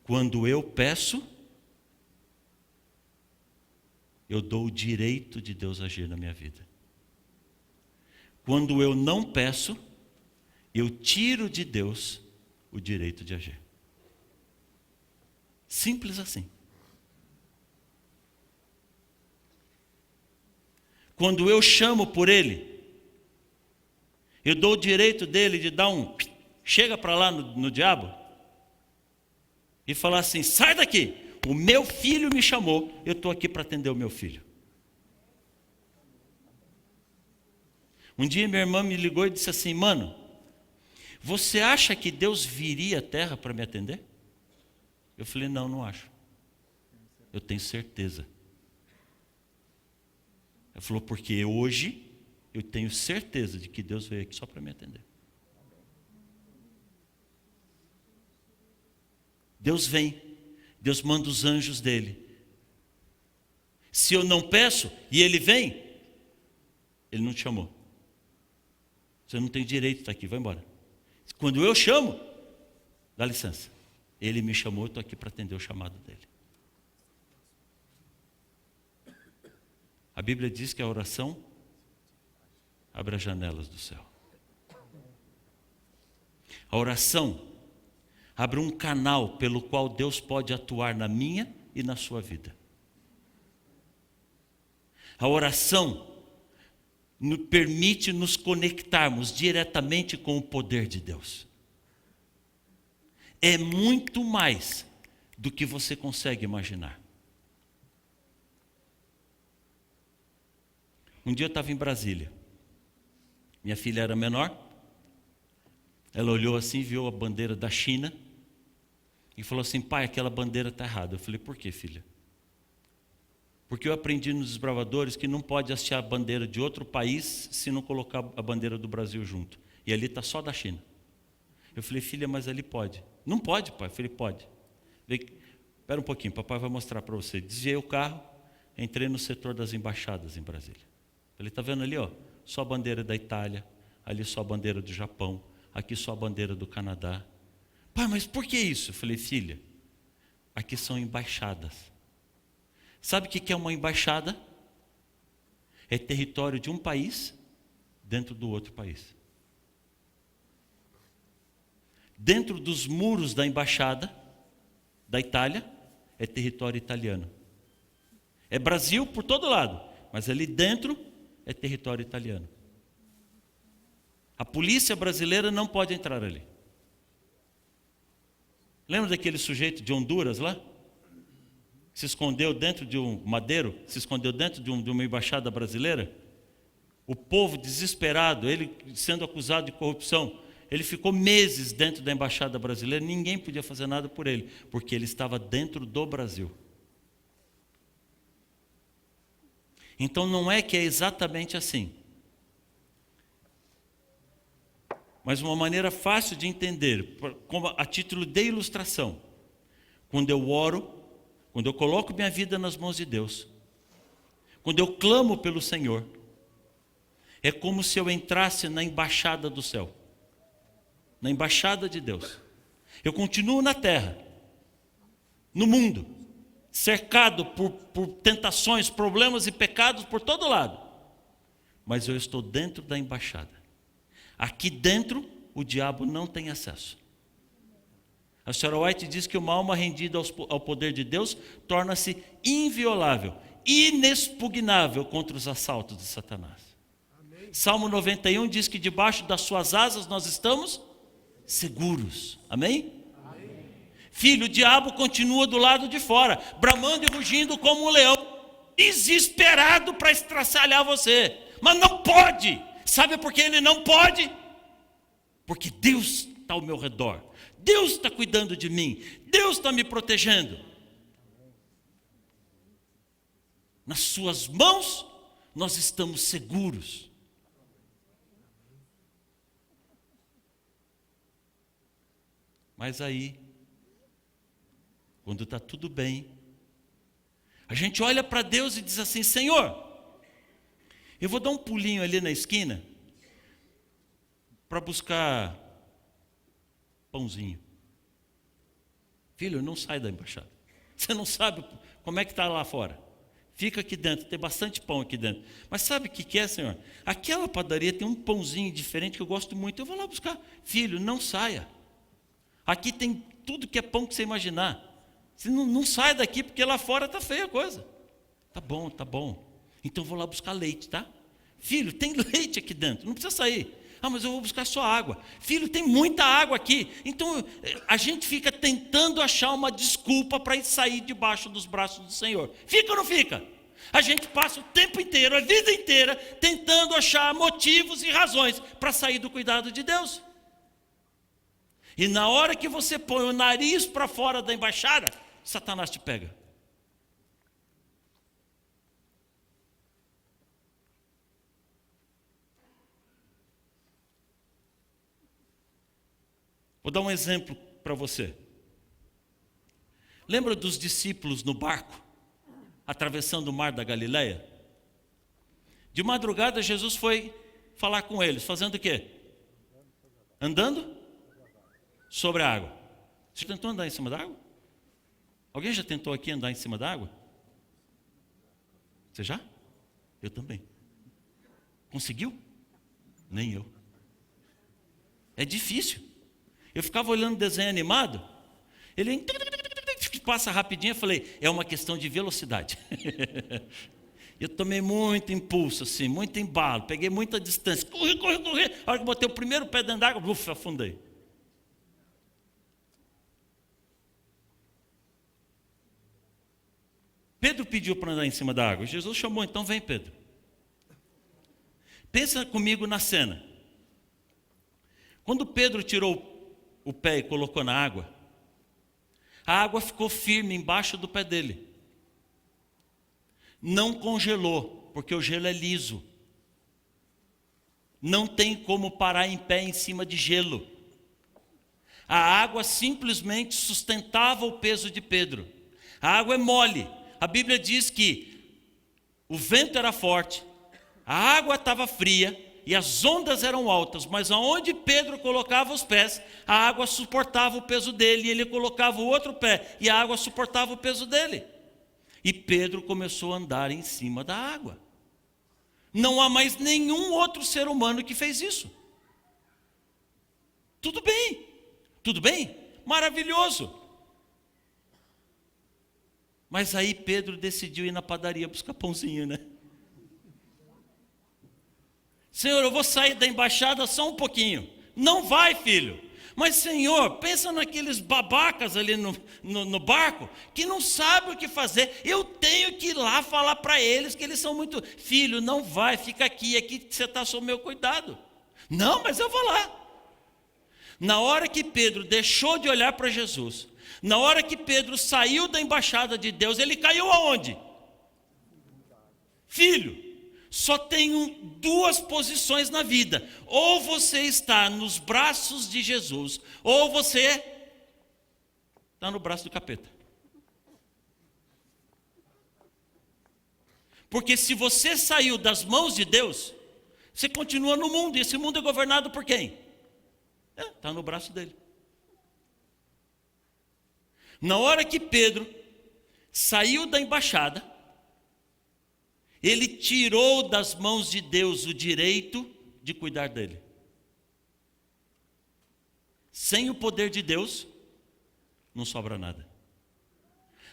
Quando eu peço, eu dou o direito de Deus agir na minha vida. Quando eu não peço, eu tiro de Deus o direito de agir. Simples assim. Quando eu chamo por Ele, eu dou o direito dele de dar um chega para lá no diabo e falar assim: sai daqui, o meu filho me chamou, eu estou aqui para atender o meu filho. Um dia minha irmã me ligou e disse assim: mano, você acha que Deus viria à terra para me atender? Eu falei: não, não acho. Eu tenho certeza. Ela falou: porque hoje eu tenho certeza de que Deus veio aqui só para me atender. Deus vem, Deus manda os anjos dele. Se eu não peço e ele vem, ele não te chamou. Você não tem direito de estar aqui, vai embora. Quando eu chamo, dá licença. Ele me chamou, eu estou aqui para atender o chamado dele. A Bíblia diz que a oração abre as janelas do céu. A oração abre um canal pelo qual Deus pode atuar na minha e na sua vida. A oração permite nos conectarmos diretamente com o poder de Deus. É muito mais do que você consegue imaginar. Um dia eu estava em Brasília. Minha filha era menor. Ela olhou assim, viu a bandeira da China e falou assim: pai, aquela bandeira está errada. Eu falei: por quê, filha? Porque eu aprendi nos desbravadores que não pode hastear a bandeira de outro país se não colocar a bandeira do Brasil junto. E ali está só da China. Eu falei: filha, mas ali pode. Não pode, pai. Eu falei: pode. Espera um pouquinho, papai vai mostrar para você. Desviei o carro, entrei no setor das embaixadas em Brasília. Ele está vendo ali, ó, só a bandeira da Itália, ali só a bandeira do Japão, aqui só a bandeira do Canadá. Pai, mas por que isso? Eu falei: filha, aqui são embaixadas. Sabe o que é uma embaixada? É território de um país dentro do outro país. Dentro dos muros da embaixada da Itália é território italiano. É Brasil por todo lado, mas ali dentro é território italiano. A polícia brasileira não pode entrar ali. Lembra daquele sujeito de Honduras lá? Se escondeu dentro de um madeiro, se escondeu dentro de uma embaixada brasileira? O povo desesperado, ele sendo acusado de corrupção, ele ficou meses dentro da embaixada brasileira, ninguém podia fazer nada por ele, porque ele estava dentro do Brasil. Então não é que é exatamente assim. Mas uma maneira fácil de entender, como a título de ilustração, quando eu oro, quando eu coloco minha vida nas mãos de Deus, quando eu clamo pelo Senhor, é como se eu entrasse na embaixada do céu, na embaixada de Deus. Eu continuo na terra, no mundo, cercado por tentações, problemas e pecados por todo lado. Mas eu estou dentro da embaixada. Aqui dentro, o diabo não tem acesso. A senhora White diz que uma alma rendida ao poder de Deus torna-se inviolável, inexpugnável contra os assaltos de Satanás. Amém. Salmo 91 diz que debaixo das suas asas nós estamos seguros. Amém? Amém? Filho, o diabo continua do lado de fora, bramando e rugindo como um leão, desesperado para estraçalhar você. Mas não pode. Sabe por que ele não pode? Porque Deus está ao meu redor. Deus está cuidando de mim. Deus está me protegendo. Nas suas mãos nós estamos seguros. Mas aí, quando está tudo bem, a gente olha para Deus e diz assim: Senhor, eu vou dar um pulinho ali na esquina para buscar pãozinho. Filho, não sai da embaixada. Você não sabe como é que está lá fora. Fica aqui dentro, tem bastante pão aqui dentro. Mas sabe o que é, Senhor? Aquela padaria tem um pãozinho diferente que eu gosto muito. Eu vou lá buscar. Filho, não saia. Aqui tem tudo que é pão que você imaginar. Você não sai daqui porque lá fora está feia a coisa. Tá bom, tá bom. Então eu vou lá buscar leite, tá? Filho, tem leite aqui dentro, não precisa sair. Ah, mas eu vou buscar só água. Filho, tem muita água aqui. Então a gente fica tentando achar uma desculpa para sair debaixo dos braços do Senhor. Fica ou não fica? A gente passa o tempo inteiro, a vida inteira, tentando achar motivos e razões para sair do cuidado de Deus. E na hora que você põe o nariz para fora da embaixada, Satanás te pega. Vou dar um exemplo para você. Lembra dos discípulos no barco, atravessando o mar da Galileia? De madrugada Jesus foi falar com eles, fazendo o quê? Andando sobre a água. Você tentou andar em cima da água? Alguém já tentou aqui andar em cima da água? Você já? Eu também. Conseguiu? Nem eu. É difícil. Eu ficava olhando desenho animado, ele passa rapidinho, eu falei, é uma questão de velocidade. Eu tomei muito impulso, assim, muito embalo, peguei muita distância, corri. A hora que botei o primeiro pé dentro d'água, afundei. Pedro pediu para andar em cima da água. Jesus chamou, então vem, Pedro. Pensa comigo na cena. Quando Pedro tirou o pé e colocou na água, a água ficou firme embaixo do pé dele. Não congelou, porque o gelo é liso. Não tem como parar em pé em cima de gelo. A água simplesmente sustentava o peso de Pedro. A água é mole. A Bíblia diz que o vento era forte, a água estava fria e as ondas eram altas, mas aonde Pedro colocava os pés, a água suportava o peso dele, e ele colocava o outro pé, e a água suportava o peso dele. E Pedro começou a andar em cima da água. Não há mais nenhum outro ser humano que fez isso. Tudo bem, maravilhoso. Mas aí Pedro decidiu ir na padaria buscar pãozinho, né? Senhor, eu vou sair da embaixada só um pouquinho. Não vai, filho. Mas, Senhor, pensa naqueles babacas ali no barco, que não sabem o que fazer. Eu tenho que ir lá falar para eles que eles são muito... Filho, não vai, fica aqui você está sob meu cuidado. Não, mas eu vou lá. Na hora que Pedro deixou de olhar para Jesus, na hora que Pedro saiu da embaixada de Deus, ele caiu aonde? Filho, só tem duas posições na vida. Ou você está nos braços de Jesus, ou você está no braço do capeta. Porque se você saiu das mãos de Deus, você continua no mundo, e esse mundo é governado por quem? Está no braço dele. Na hora que Pedro saiu da embaixada, ele tirou das mãos de Deus o direito de cuidar dele. Sem o poder de Deus, não sobra nada.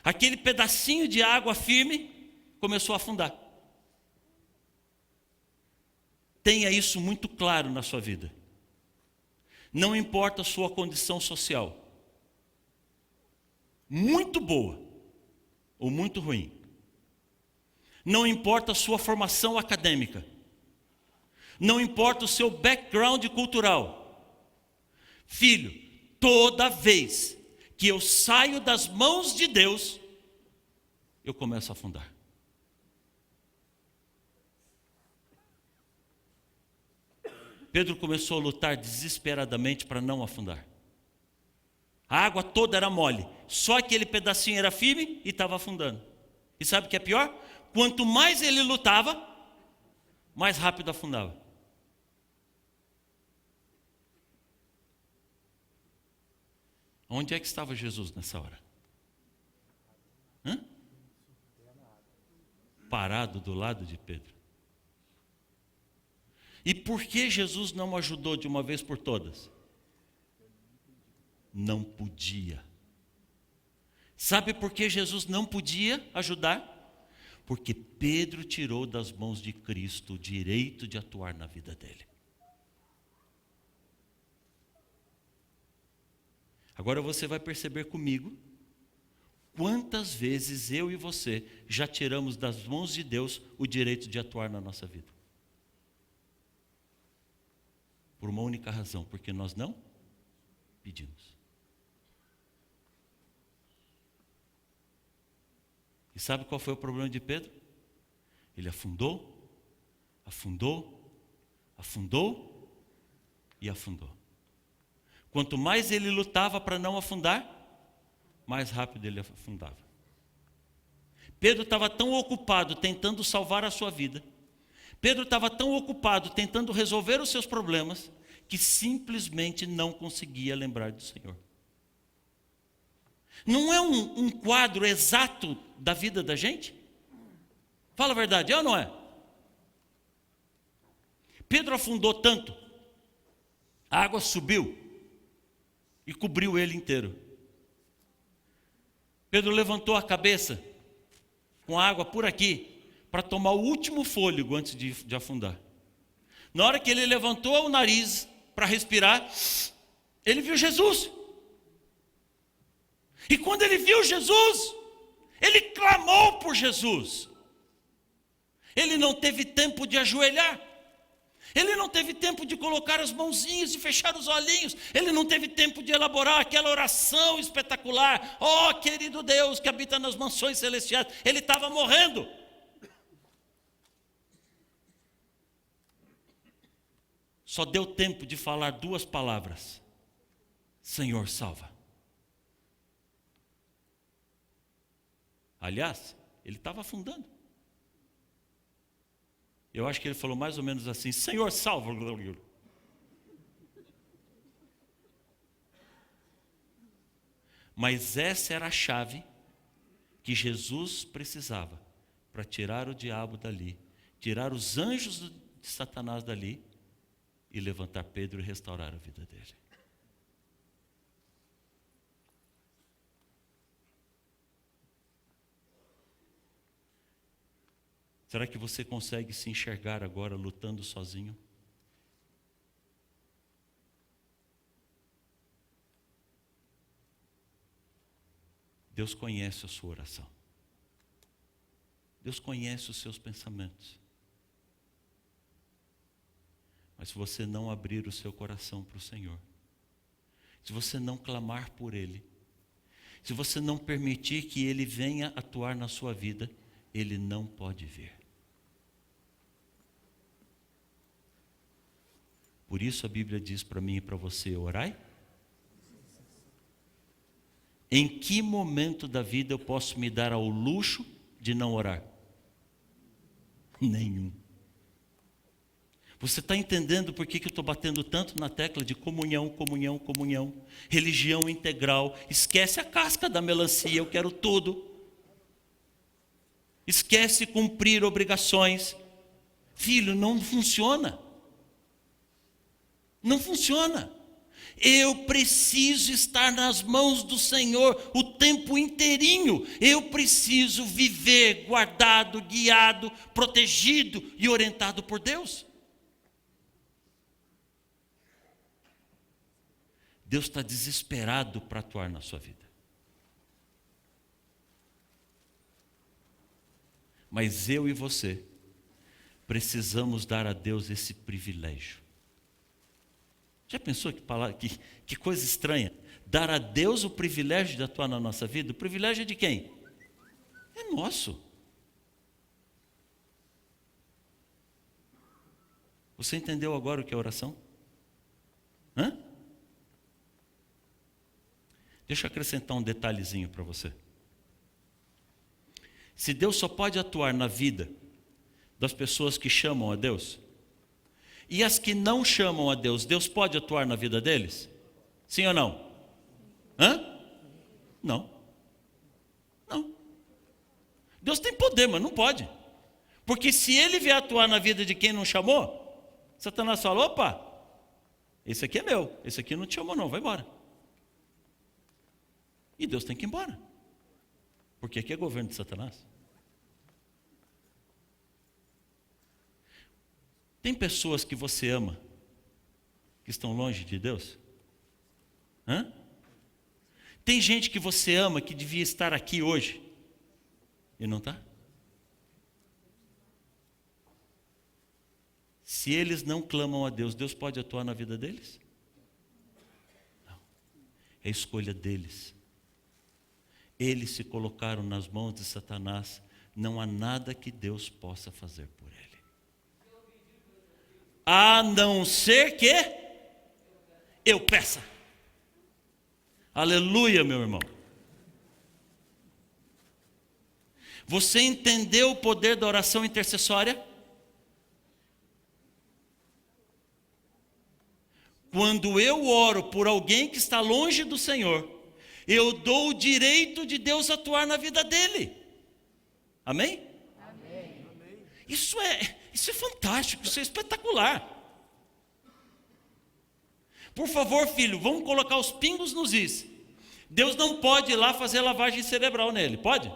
Aquele pedacinho de água firme começou a afundar. Tenha isso muito claro na sua vida. Não importa a sua condição social, muito boa ou muito ruim. Não importa a sua formação acadêmica. Não importa o seu background cultural. Filho, toda vez que eu saio das mãos de Deus, eu começo a afundar. Pedro começou a lutar desesperadamente para não afundar. A água toda era mole, só aquele pedacinho era firme e estava afundando. E sabe o que é pior? Quanto mais ele lutava, mais rápido afundava. Onde é que estava Jesus nessa hora? Parado do lado de Pedro. E por que Jesus não ajudou de uma vez por todas? Não podia. Sabe por que Jesus não podia ajudar? Porque Pedro tirou das mãos de Cristo o direito de atuar na vida dele. Agora você vai perceber comigo quantas vezes eu e você já tiramos das mãos de Deus o direito de atuar na nossa vida. Por uma única razão, porque nós não pedimos. E sabe qual foi o problema de Pedro? Ele afundou, afundou, afundou e afundou. Quanto mais ele lutava para não afundar, mais rápido ele afundava. Pedro estava tão ocupado tentando salvar a sua vida, Pedro estava tão ocupado tentando resolver os seus problemas, que simplesmente não conseguia lembrar do Senhor. Não é um quadro exato da vida da gente? Fala a verdade, é ou não é? Pedro afundou tanto, a água subiu e cobriu ele inteiro. Pedro levantou a cabeça com a água por aqui para tomar o último fôlego antes de afundar. Na hora que ele levantou o nariz para respirar, ele viu Jesus. E quando ele viu Jesus, ele clamou por Jesus. Ele não teve tempo de ajoelhar. Ele não teve tempo de colocar as mãozinhas e fechar os olhinhos. Ele não teve tempo de elaborar aquela oração espetacular. Oh, querido Deus que habita nas mansões celestiais. Ele estava morrendo. Só deu tempo de falar duas palavras: Senhor, salva. Aliás, ele estava afundando. Eu acho que ele falou mais ou menos assim: Senhor, salva. Mas essa era a chave que Jesus precisava para tirar o diabo dali, tirar os anjos de Satanás dali e levantar Pedro e restaurar a vida dele. Será que você consegue se enxergar agora lutando sozinho? Deus conhece a sua oração. Deus conhece os seus pensamentos. Mas se você não abrir o seu coração para o Senhor, se você não clamar por Ele, se você não permitir que Ele venha atuar na sua vida, Ele não pode vir. Por isso a Bíblia diz para mim e para você: orai. Em que momento da vida eu posso me dar ao luxo de não orar? Nenhum. Você está entendendo por que eu estou batendo tanto na tecla de comunhão, comunhão, comunhão? Religião integral. Esquece a casca da melancia, eu quero tudo. Esquece cumprir obrigações. Filho, não funciona. Não funciona. Eu preciso estar nas mãos do Senhor o tempo inteirinho. Eu preciso viver guardado, guiado, protegido e orientado por Deus. Deus está desesperado para atuar na sua vida. Mas eu e você precisamos dar a Deus esse privilégio. Já pensou que coisa estranha? Dar a Deus o privilégio de atuar na nossa vida? O privilégio é de quem? É nosso. Você entendeu agora o que é oração? Hã? Deixa eu acrescentar um detalhezinho para você. Se Deus só pode atuar na vida das pessoas que chamam a Deus, e as que não chamam a Deus, Deus pode atuar na vida deles? Sim ou não? Hã? Não. Não. Deus tem poder, mas não pode. Porque se Ele vier atuar na vida de quem não chamou, Satanás fala, opa, esse aqui é meu, esse aqui não te chamou não, vai embora. E Deus tem que ir embora. Porque aqui é governo de Satanás. Tem pessoas que você ama, que estão longe de Deus? Hã? Tem gente que você ama, que devia estar aqui hoje, e não está? Se eles não clamam a Deus, Deus pode atuar na vida deles? Não. É escolha deles. Eles se colocaram nas mãos de Satanás. Não há nada que Deus possa fazer por ele. A não ser que eu peça. Aleluia, meu irmão. Você entendeu o poder da oração intercessória? Quando eu oro por alguém que está longe do Senhor, eu dou o direito de Deus atuar na vida dele. Amém? Amém. Isso é fantástico, isso é espetacular. Por favor, filho, vamos colocar os pingos nos is. Deus não pode ir lá fazer lavagem cerebral nele, pode?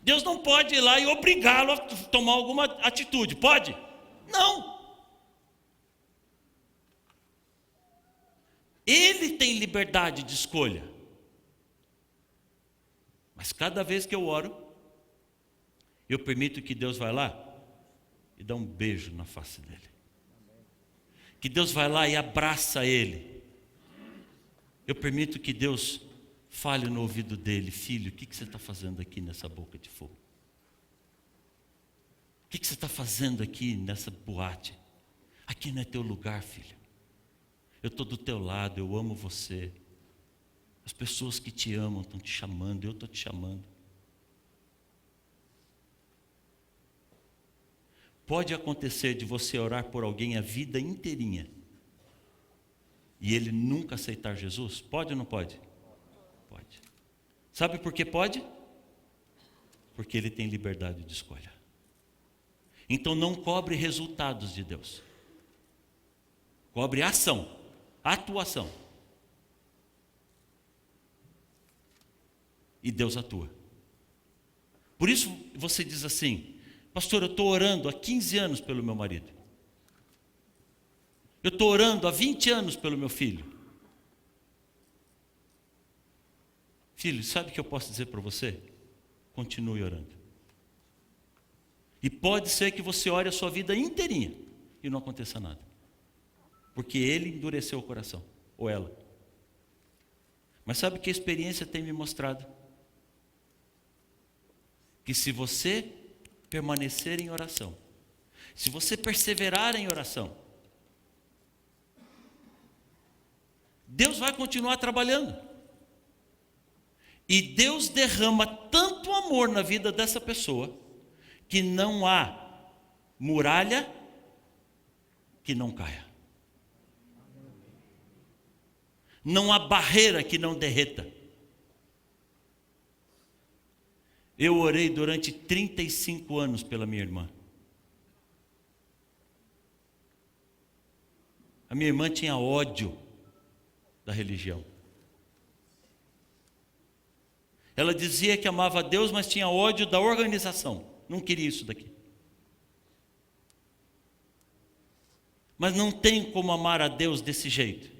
Deus não pode ir lá e obrigá-lo a tomar alguma atitude, pode? Não. Ele tem liberdade de escolha. Mas cada vez que eu oro, eu permito que Deus vá lá e dá um beijo na face dele. Que Deus vai lá e abraça ele. Eu permito que Deus fale no ouvido dele, filho, o que você está fazendo aqui nessa boca de fogo? O que você está fazendo aqui nessa boate? Aqui não é teu lugar, filho. Eu estou do teu lado, eu amo você. As pessoas que te amam estão te chamando, eu estou te chamando. Pode acontecer de você orar por alguém a vida inteirinha e ele nunca aceitar Jesus? Pode ou não pode? Pode. Sabe por que pode? Porque ele tem liberdade de escolha. Então não cobre resultados de Deus. Cobre ação, atuação. E Deus atua. Por isso você diz assim, pastor, eu estou orando há 15 anos pelo meu marido. Eu estou orando há 20 anos pelo meu filho. Filho, sabe o que eu posso dizer para você? Continue orando. E pode ser que você ore a sua vida inteirinha e não aconteça nada. Porque ele endureceu o coração, ou ela. Mas sabe o que a experiência tem me mostrado? Que se você permanecer em oração, se você perseverar em oração, Deus vai continuar trabalhando. E Deus derrama tanto amor na vida dessa pessoa, que não há muralha que não caia. Não há barreira que não derreta. Eu orei durante 35 anos pela minha irmã. A minha irmã tinha ódio da religião. Ela dizia que amava a Deus, mas tinha ódio da organização. Não queria isso daqui. Mas não tem como amar a Deus desse jeito.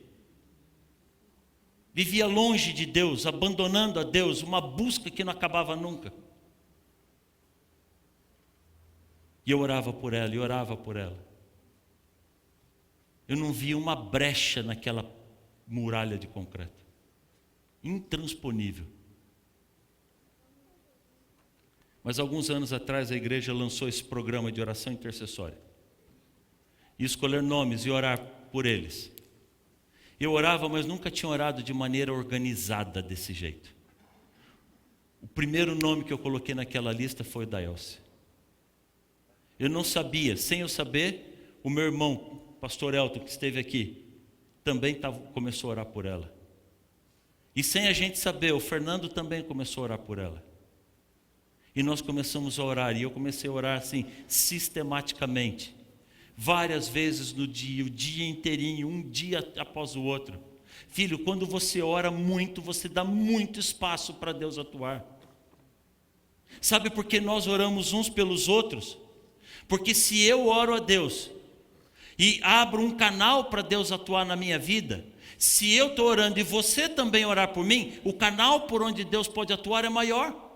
Vivia longe de Deus, abandonando a Deus, uma busca que não acabava nunca. E eu orava por ela, e orava por ela. Eu não via uma brecha naquela muralha de concreto. Intransponível. Mas alguns anos atrás a igreja lançou esse programa de oração intercessória. E escolher nomes e orar por eles. Eu orava, mas nunca tinha orado de maneira organizada desse jeito. O primeiro nome que eu coloquei naquela lista foi o da Elce. Eu não sabia, sem eu saber, o meu irmão, pastor Elton, que esteve aqui, também começou a orar por ela. E sem a gente saber, o Fernando também começou a orar por ela. E nós começamos a orar, e eu comecei a orar assim, sistematicamente. Várias vezes no dia, o dia inteirinho, um dia após o outro. Filho, quando você ora muito, você dá muito espaço para Deus atuar. Sabe por que nós oramos uns pelos outros? Porque se eu oro a Deus e abro um canal para Deus atuar na minha vida, se eu estou orando e você também orar por mim, o canal por onde Deus pode atuar é maior.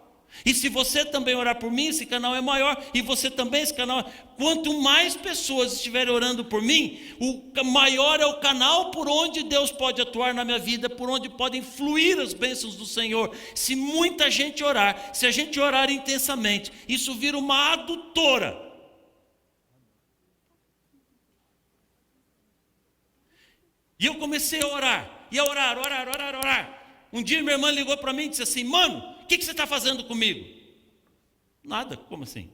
E se você também orar por mim, esse canal é maior, e você também, esse canal. Quanto mais pessoas estiverem orando por mim, o maior é o canal por onde Deus pode atuar na minha vida, por onde podem fluir as bênçãos do Senhor. Se muita gente orar, se a gente orar intensamente, isso vira uma adutora. E eu comecei a orar, e a orar. Um dia minha irmã ligou para mim e disse assim: mano, o que você está fazendo comigo? Nada. Como assim?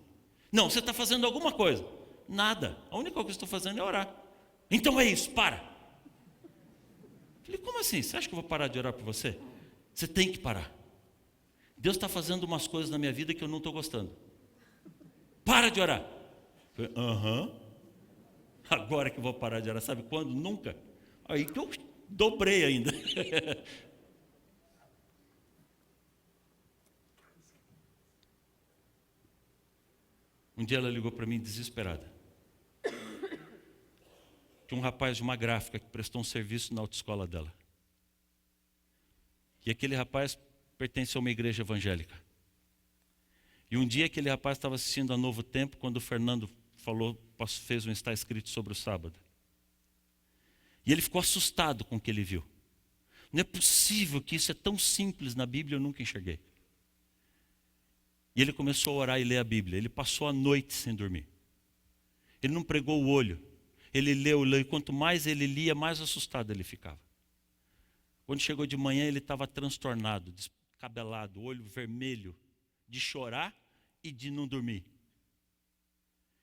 Não, você está fazendo alguma coisa. Nada. A única coisa que eu estou fazendo é orar. Então é isso, para. Falei, como assim? Você acha que eu vou parar de orar por você? Você tem que parar. Deus está fazendo umas coisas na minha vida que eu não estou gostando. Para de orar. Falei, agora que eu vou parar de orar. Sabe quando? Nunca. Aí que eu dobrei ainda. Um dia ela ligou para mim desesperada. Tinha um rapaz de uma gráfica que prestou um serviço na autoescola dela. E aquele rapaz pertence a uma igreja evangélica. E um dia aquele rapaz estava assistindo a Novo Tempo, quando o Fernando fez um está escrito sobre o sábado. E ele ficou assustado com o que ele viu. Não é possível que isso é tão simples na Bíblia, eu nunca enxerguei. E ele começou a orar e ler a Bíblia. Ele passou a noite sem dormir. Ele não pregou o olho. Ele leu, e quanto mais ele lia, mais assustado ele ficava. Quando chegou de manhã, ele estava transtornado, descabelado, olho vermelho, de chorar e de não dormir.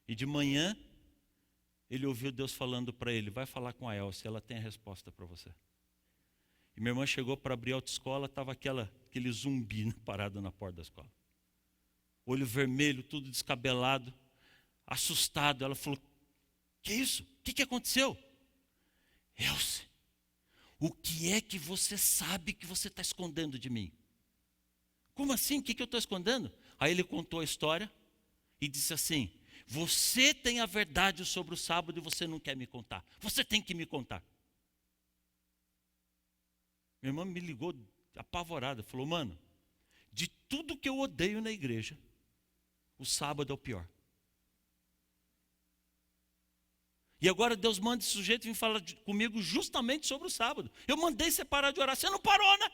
E de manhã, ele ouviu Deus falando para ele: vai falar com a Elce, ela tem a resposta para você. E minha irmã chegou para abrir a autoescola, estava aquele zumbi parado na porta da escola. Olho vermelho, tudo descabelado, assustado. Ela falou: que isso? O que aconteceu? Elce, o que é que você sabe que você está escondendo de mim? Como assim? O que eu estou escondendo? Aí ele contou a história e disse assim: você tem a verdade sobre o sábado e você não quer me contar. Você tem que me contar. Minha irmã me ligou apavorada, falou: mano, de tudo que eu odeio na igreja, o sábado é o pior. E agora Deus manda esse sujeito vir falar comigo justamente sobre o sábado. Eu mandei você parar de orar, você não parou, né?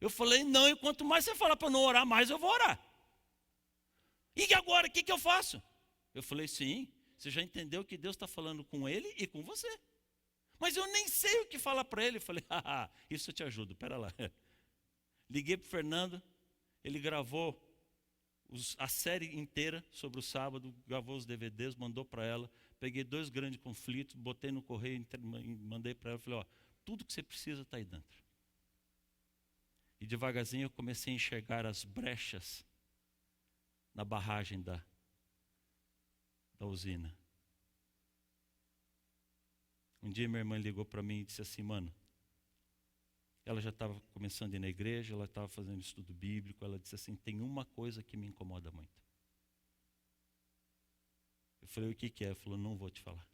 Eu falei: não, e quanto mais você falar para não orar, mais eu vou orar. E agora, o que eu faço? Eu falei: sim, você já entendeu que Deus está falando com ele e com você. Mas eu nem sei o que falar para ele. Eu falei: isso eu te ajudo, espera lá. Liguei para o Fernando, ele gravou a série inteira sobre o sábado, gravou os DVDs, mandou para ela. Peguei 2 grandes conflitos, botei no correio, mandei para ela. Falei: tudo que você precisa está aí dentro. E devagarzinho eu comecei a enxergar as brechas na barragem da usina. Um dia minha irmã ligou para mim e disse assim, mano, ela já estava começando a ir na igreja, ela estava fazendo estudo bíblico, ela disse assim, tem uma coisa que me incomoda muito. Eu falei, o que é? Ela falou, não vou te falar.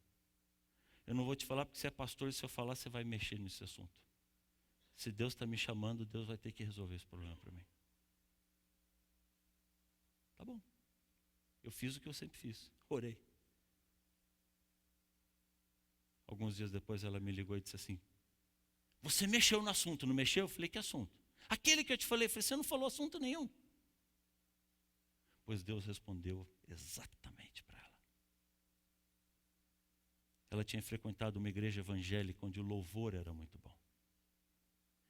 Eu não vou te falar porque você é pastor e se eu falar você vai mexer nesse assunto. Se Deus está me chamando, Deus vai ter que resolver esse problema para mim. Tá bom. Eu fiz o que eu sempre fiz, orei. Alguns dias depois ela me ligou e disse assim, você mexeu no assunto, não mexeu? Eu falei, que assunto? Aquele que eu te falei, você não falou assunto nenhum. Pois Deus respondeu exatamente para ela. Ela tinha frequentado uma igreja evangélica onde o louvor era muito bom.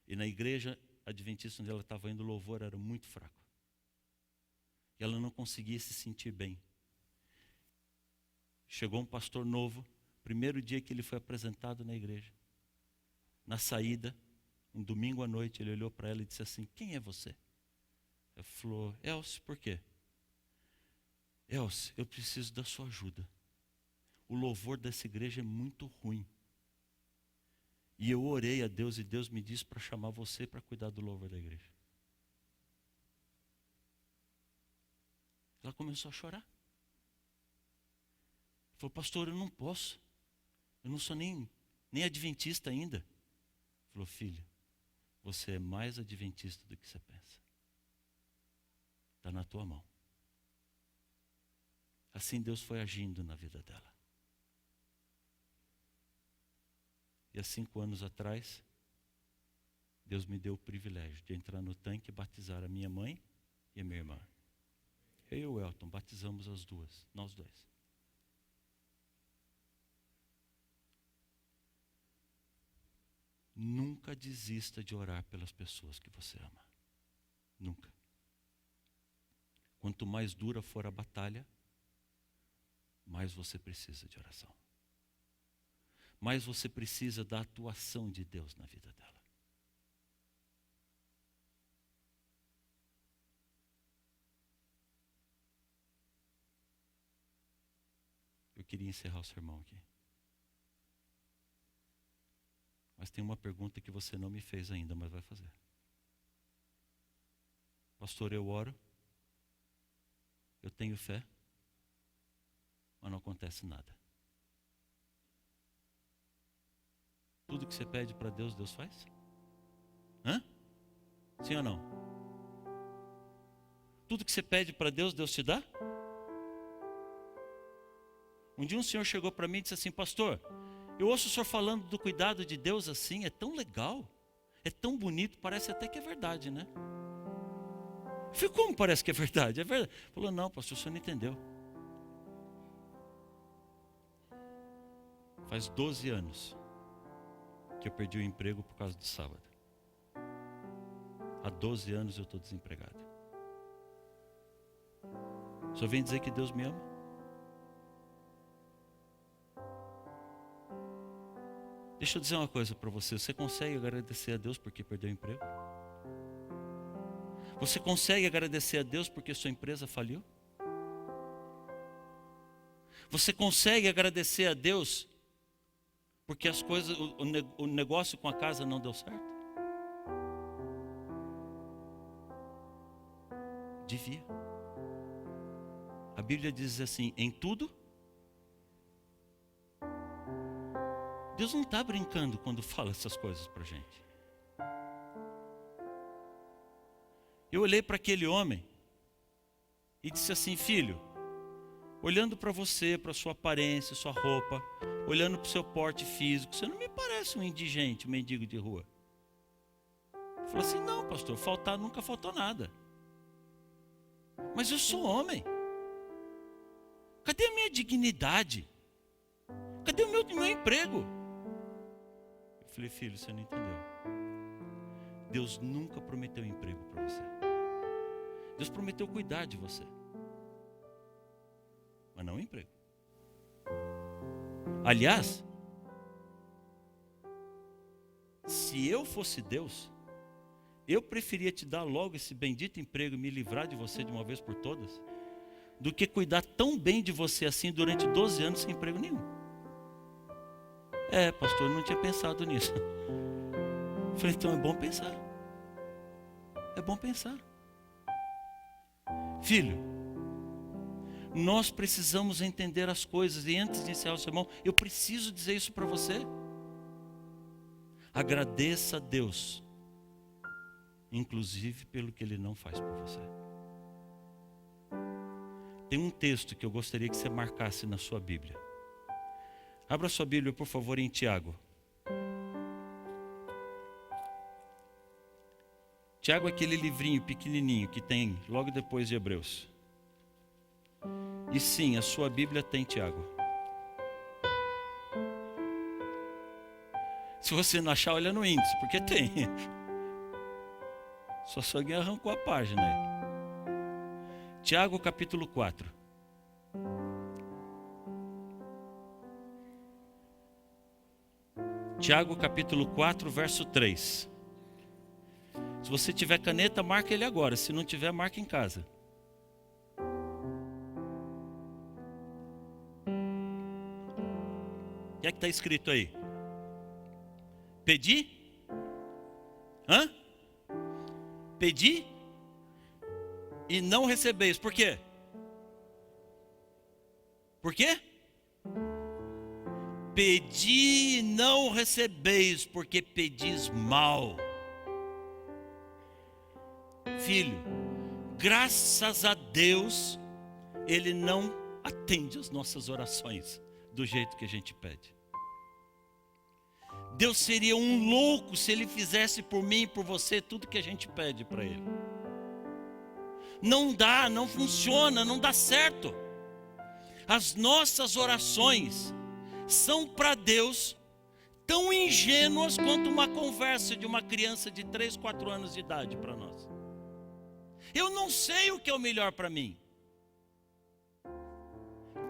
E na igreja adventista onde ela estava indo, o louvor era muito fraco. E ela não conseguia se sentir bem. Chegou um pastor novo, primeiro dia que ele foi apresentado na igreja. Na saída, um domingo à noite, ele olhou para ela e disse assim, quem é você? Ela falou, Elce, por quê? Elce, eu preciso da sua ajuda. O louvor dessa igreja é muito ruim. E eu orei a Deus e Deus me disse para chamar você para cuidar do louvor da igreja. Ela começou a chorar. Falou, pastor, eu não posso. Eu não sou nem adventista ainda. Falou, filho, você é mais adventista do que você pensa. Está na tua mão. Assim Deus foi agindo na vida dela. E há 5 anos atrás, Deus me deu o privilégio de entrar no tanque e batizar a minha mãe e a minha irmã. Eu e o Elton batizamos as duas, nós dois. Nunca desista de orar pelas pessoas que você ama. Nunca. Quanto mais dura for a batalha, mais você precisa de oração. Mais você precisa da atuação de Deus na vida dela. Eu queria encerrar o sermão aqui. Mas tem uma pergunta que você não me fez ainda, mas vai fazer. Pastor, eu oro, eu tenho fé, mas não acontece nada. Tudo que você pede para Deus, Deus faz? Hã? Sim ou não? Tudo que você pede para Deus, Deus te dá? Um dia um senhor chegou para mim e disse assim, pastor, eu ouço o senhor falando do cuidado de Deus assim, é tão legal, é tão bonito, parece até que é verdade, né? Eu falei, como parece que é verdade? É verdade. Ele falou, não, pastor, o senhor não entendeu. Faz 12 anos que eu perdi o emprego por causa do sábado. Há 12 anos eu estou desempregado. O senhor vem dizer que Deus me ama? Deixa eu dizer uma coisa para você. Você consegue agradecer a Deus porque perdeu o emprego? Você consegue agradecer a Deus porque sua empresa faliu? Você consegue agradecer a Deus porque as coisas, o negócio com a casa não deu certo? Devia. A Bíblia diz assim, em tudo. Deus não está brincando quando fala essas coisas para a gente. Eu olhei para aquele homem e disse assim, filho, olhando para você, para sua aparência, sua roupa, olhando para o seu porte físico, você não me parece um indigente, um mendigo de rua. Ele falou assim, não, pastor, nunca faltou nada. Mas eu sou homem. Cadê a minha dignidade? Cadê o meu emprego? Eu falei, filho, você não entendeu. Deus nunca prometeu emprego para você. Deus prometeu cuidar de você. Mas não emprego. Aliás, se eu fosse Deus, eu preferia te dar logo esse bendito emprego e me livrar de você de uma vez por todas, do que cuidar tão bem de você assim durante 12 anos sem emprego nenhum. É, pastor, eu não tinha pensado nisso. Eu falei, então é bom pensar. É bom pensar. Filho, nós precisamos entender as coisas. E antes de encerrar o sermão, eu preciso dizer isso para você. Agradeça a Deus, inclusive pelo que Ele não faz por você. Tem um texto que eu gostaria que você marcasse na sua Bíblia. Abra sua Bíblia, por favor, em Tiago. Tiago é aquele livrinho pequenininho que tem logo depois de Hebreus. E sim, a sua Bíblia tem Tiago. Se você não achar, olha no índice, porque tem. Só se alguém arrancou a página aí. Tiago capítulo 4. Tiago capítulo 4, verso 3. Se você tiver caneta, marca ele agora. Se não tiver, marca em casa. O que é que está escrito aí? Pedi? Hã? Pedi e não recebeis. Por quê? Por quê? Pedi e não recebeis, porque pedis mal. Filho, graças a Deus, Ele não atende as nossas orações do jeito que a gente pede. Deus seria um louco se Ele fizesse por mim e por você tudo que a gente pede para Ele. Não dá, não funciona, não dá certo. As nossas orações são para Deus tão ingênuas quanto uma conversa de uma criança de 3, 4 anos de idade para nós. Eu não sei o que é o melhor para mim.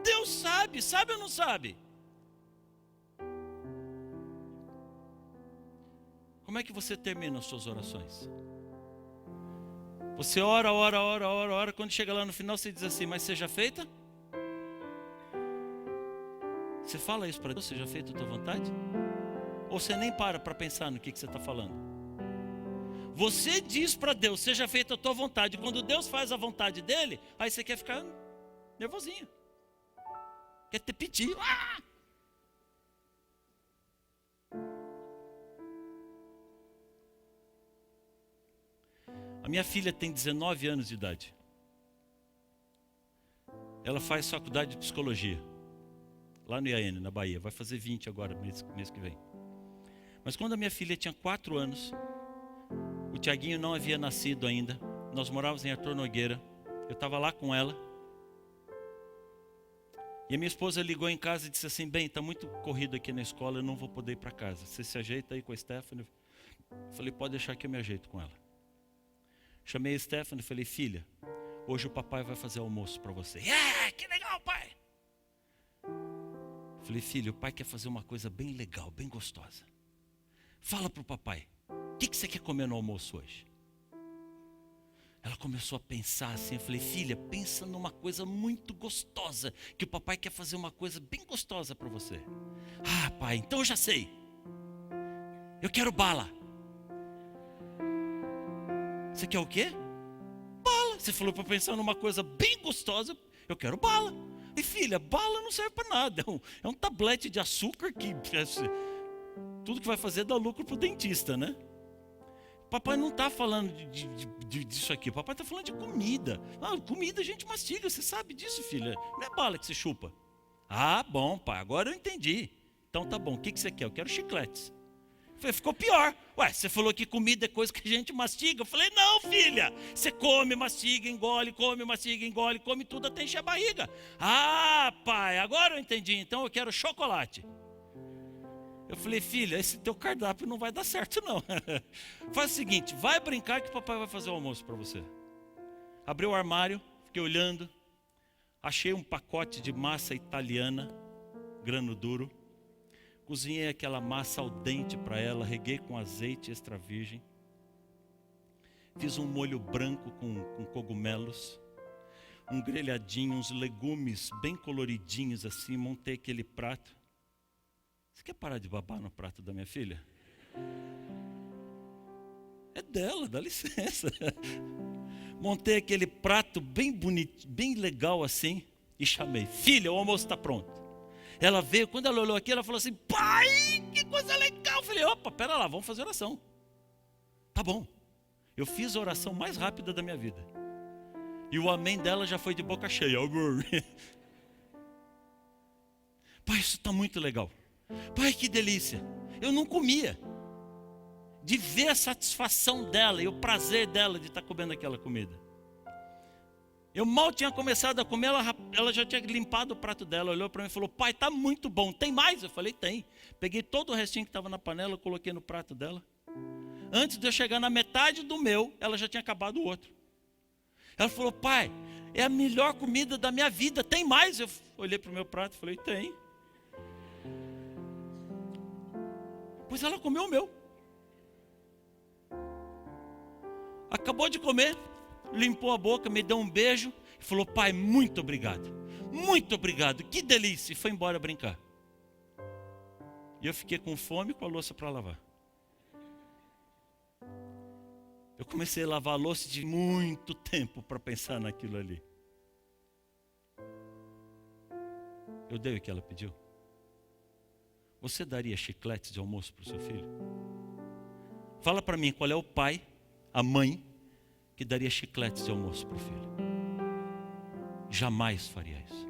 Deus sabe, sabe ou não sabe? Como é que você termina as suas orações? Você ora, quando chega lá no final você diz assim, mas seja feita? Você fala isso para Deus, seja feita a tua vontade? Ou você nem para pensar no que você está falando? Você diz para Deus, seja feita a tua vontade. Quando Deus faz a vontade dele, aí você quer ficar nervosinho. Quer te pedir. A minha filha tem 19 anos de idade. Ela faz faculdade de psicologia. Lá no IAN, na Bahia. Vai fazer 20 agora, mês que vem. Mas quando a minha filha tinha 4 anos, o Tiaguinho não havia nascido ainda. Nós morávamos em Arthur Nogueira. Eu estava lá com ela. E a minha esposa ligou em casa e disse assim, bem, está muito corrido aqui na escola, eu não vou poder ir para casa. Você se ajeita aí com a Stephanie? Eu falei, pode deixar que eu me ajeito com ela. Chamei a Stephanie e falei, filha, hoje o papai vai fazer almoço para você. Que legal, pai! Eu falei, filho, o pai quer fazer uma coisa bem legal, bem gostosa. Fala para o papai, o que você quer comer no almoço hoje? Ela começou a pensar assim, eu falei, filha, pensa numa coisa muito gostosa, que o papai quer fazer uma coisa bem gostosa para você. Ah, pai, então eu já sei. Eu quero bala. Você quer o quê? Bala. Você falou para pensar numa coisa bem gostosa, eu quero bala. E filha, bala não serve para nada, é um tablete de açúcar que tudo que vai fazer dá lucro para o dentista, né? Papai não está falando disso aqui, papai está falando de comida. Comida a gente mastiga, você sabe disso, filha. Não é bala que você chupa. Ah, bom, pai, agora eu entendi. Então tá bom, o que você quer? Eu quero chicletes. Falei, ficou pior. Ué, você falou que comida é coisa que a gente mastiga. Eu falei, não, filha. Você come, mastiga, engole, come, mastiga, engole, come tudo até encher a barriga. Ah, pai, agora eu entendi. Então eu quero chocolate. Eu falei, filha, esse teu cardápio não vai dar certo não. Faz o seguinte, vai brincar que o papai vai fazer o almoço para você. Abri o armário, fiquei olhando. Achei um pacote de massa italiana, grano duro. Cozinhei aquela massa al dente para ela, reguei com azeite extra virgem. Fiz um molho branco com cogumelos, um grelhadinho, uns legumes bem coloridinhos assim, montei aquele prato. Você quer parar de babar no prato da minha filha? É dela, dá licença. Montei aquele prato bem bonito, bem legal assim, e chamei: filha, o almoço está pronto. Ela veio, quando ela olhou aqui, ela falou assim: pai, que coisa legal. Eu falei: opa, pera lá, vamos fazer oração. Tá bom. Eu fiz a oração mais rápida da minha vida. E o amém dela já foi de boca cheia. Pai, isso está muito legal. Pai, que delícia. Eu não comia. De ver a satisfação dela e o prazer dela de estar comendo aquela comida. Eu mal tinha começado a comer, ela já tinha limpado o prato dela, olhou para mim e falou: pai, está muito bom, tem mais? Eu falei: tem. Peguei todo o restinho que estava na panela, coloquei no prato dela. Antes de eu chegar na metade do meu, ela já tinha acabado o outro. Ela falou: pai, é a melhor comida da minha vida, tem mais? Eu olhei para o meu prato e falei: tem. Pois ela comeu o meu. Acabou de comer, limpou a boca, me deu um beijo e falou: pai, muito obrigado, que delícia. E foi embora brincar. E eu fiquei com fome, com a louça para lavar. Eu comecei a lavar a louça de muito tempo para pensar naquilo ali. Eu dei o que ela pediu. Você daria chicletes de almoço para o seu filho? Fala para mim, qual é o pai, a mãe, que daria chicletes de almoço para o filho? Jamais faria isso.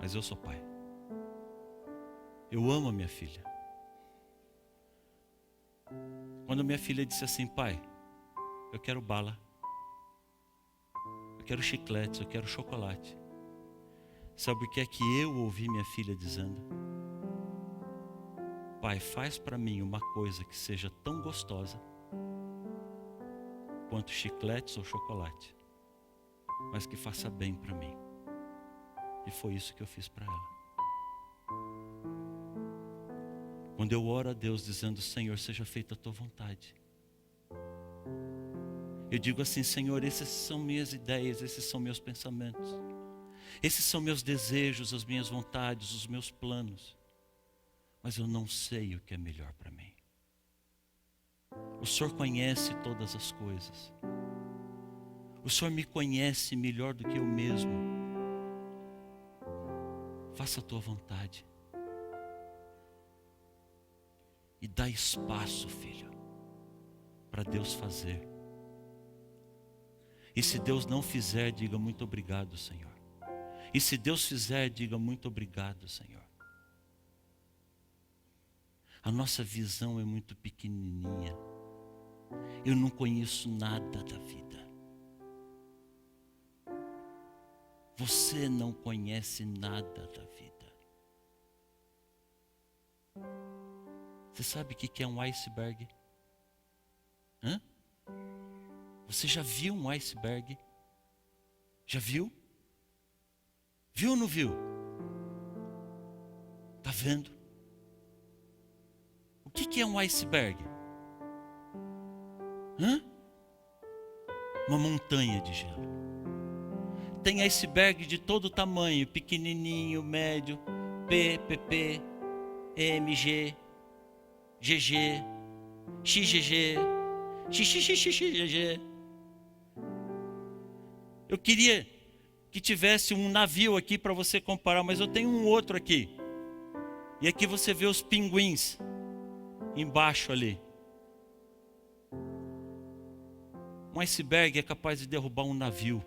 Mas eu sou pai. Eu amo a minha filha. Quando minha filha disse assim: pai, eu quero bala, eu quero chicletes, eu quero chocolate. Sabe o que é que eu ouvi minha filha dizendo? Pai, faz para mim uma coisa que seja tão gostosa quanto chicletes ou chocolate, mas que faça bem para mim. E foi isso que eu fiz para ela. Quando eu oro a Deus dizendo: Senhor, seja feita a tua vontade, eu digo assim: Senhor, essas são minhas ideias, esses são meus pensamentos, esses são meus desejos, as minhas vontades, os meus planos, mas eu não sei o que é melhor para mim. O Senhor conhece todas as coisas. O Senhor me conhece melhor do que eu mesmo. Faça a tua vontade. E dá espaço, filho, para Deus fazer. E se Deus não fizer, diga: muito obrigado, Senhor. E se Deus fizer, diga: muito obrigado, Senhor. A nossa visão é muito pequenininha. Eu não conheço nada da vida. Você não conhece nada da vida. Você sabe o que é um iceberg? Hã? Você já viu um iceberg? Já viu? Viu ou não viu? Está vendo? O que é um iceberg? Hã? Uma montanha de gelo. Tem iceberg de todo tamanho, pequenininho, médio, P, PP, MG, GG, XGG, XXXXGG. Eu queria que tivesse um navio aqui para você comparar, mas eu tenho um outro aqui. E aqui você vê os pinguins embaixo ali. Um iceberg é capaz de derrubar um navio.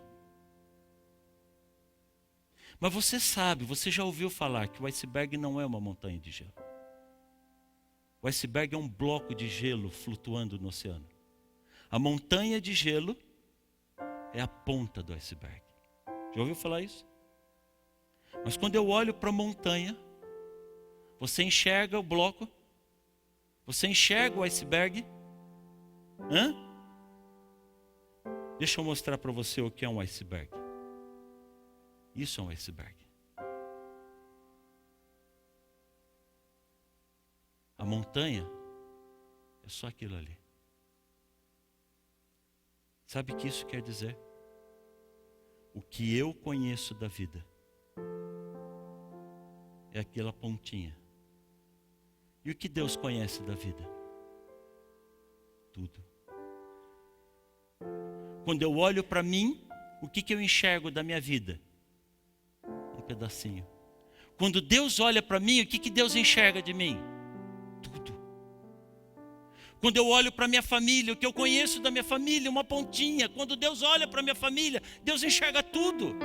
Mas você sabe, você já ouviu falar que o iceberg não é uma montanha de gelo. O iceberg é um bloco de gelo flutuando no oceano. A montanha de gelo é a ponta do iceberg. Já ouviu falar isso? Mas quando eu olho para a montanha, você enxerga o bloco? Você enxerga o iceberg? Hã? Deixa eu mostrar para você o que é um iceberg. Isso é um iceberg. A montanha é só aquilo ali. Sabe o que isso quer dizer? O que eu conheço da vida é aquela pontinha. E o que Deus conhece da vida? Tudo. Quando eu olho para mim, o que eu enxergo da minha vida? Um pedacinho. Quando Deus olha para mim, o que Deus enxerga de mim? Tudo. Quando eu olho para minha família, o que eu conheço da minha família, uma pontinha. Quando Deus olha para minha família, Deus enxerga tudo.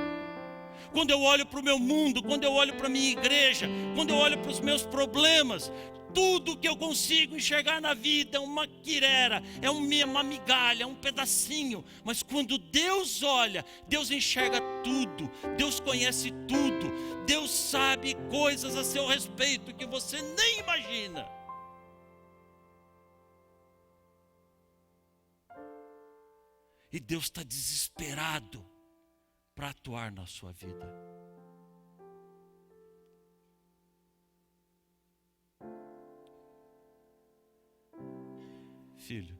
Quando eu olho para o meu mundo, quando eu olho para a minha igreja, quando eu olho para os meus problemas, tudo que eu consigo enxergar na vida é uma quirera, é uma migalha, é um pedacinho. Mas quando Deus olha, Deus enxerga tudo, Deus conhece tudo, Deus sabe coisas a seu respeito que você nem imagina. E Deus está desesperado para atuar na sua vida. Filho,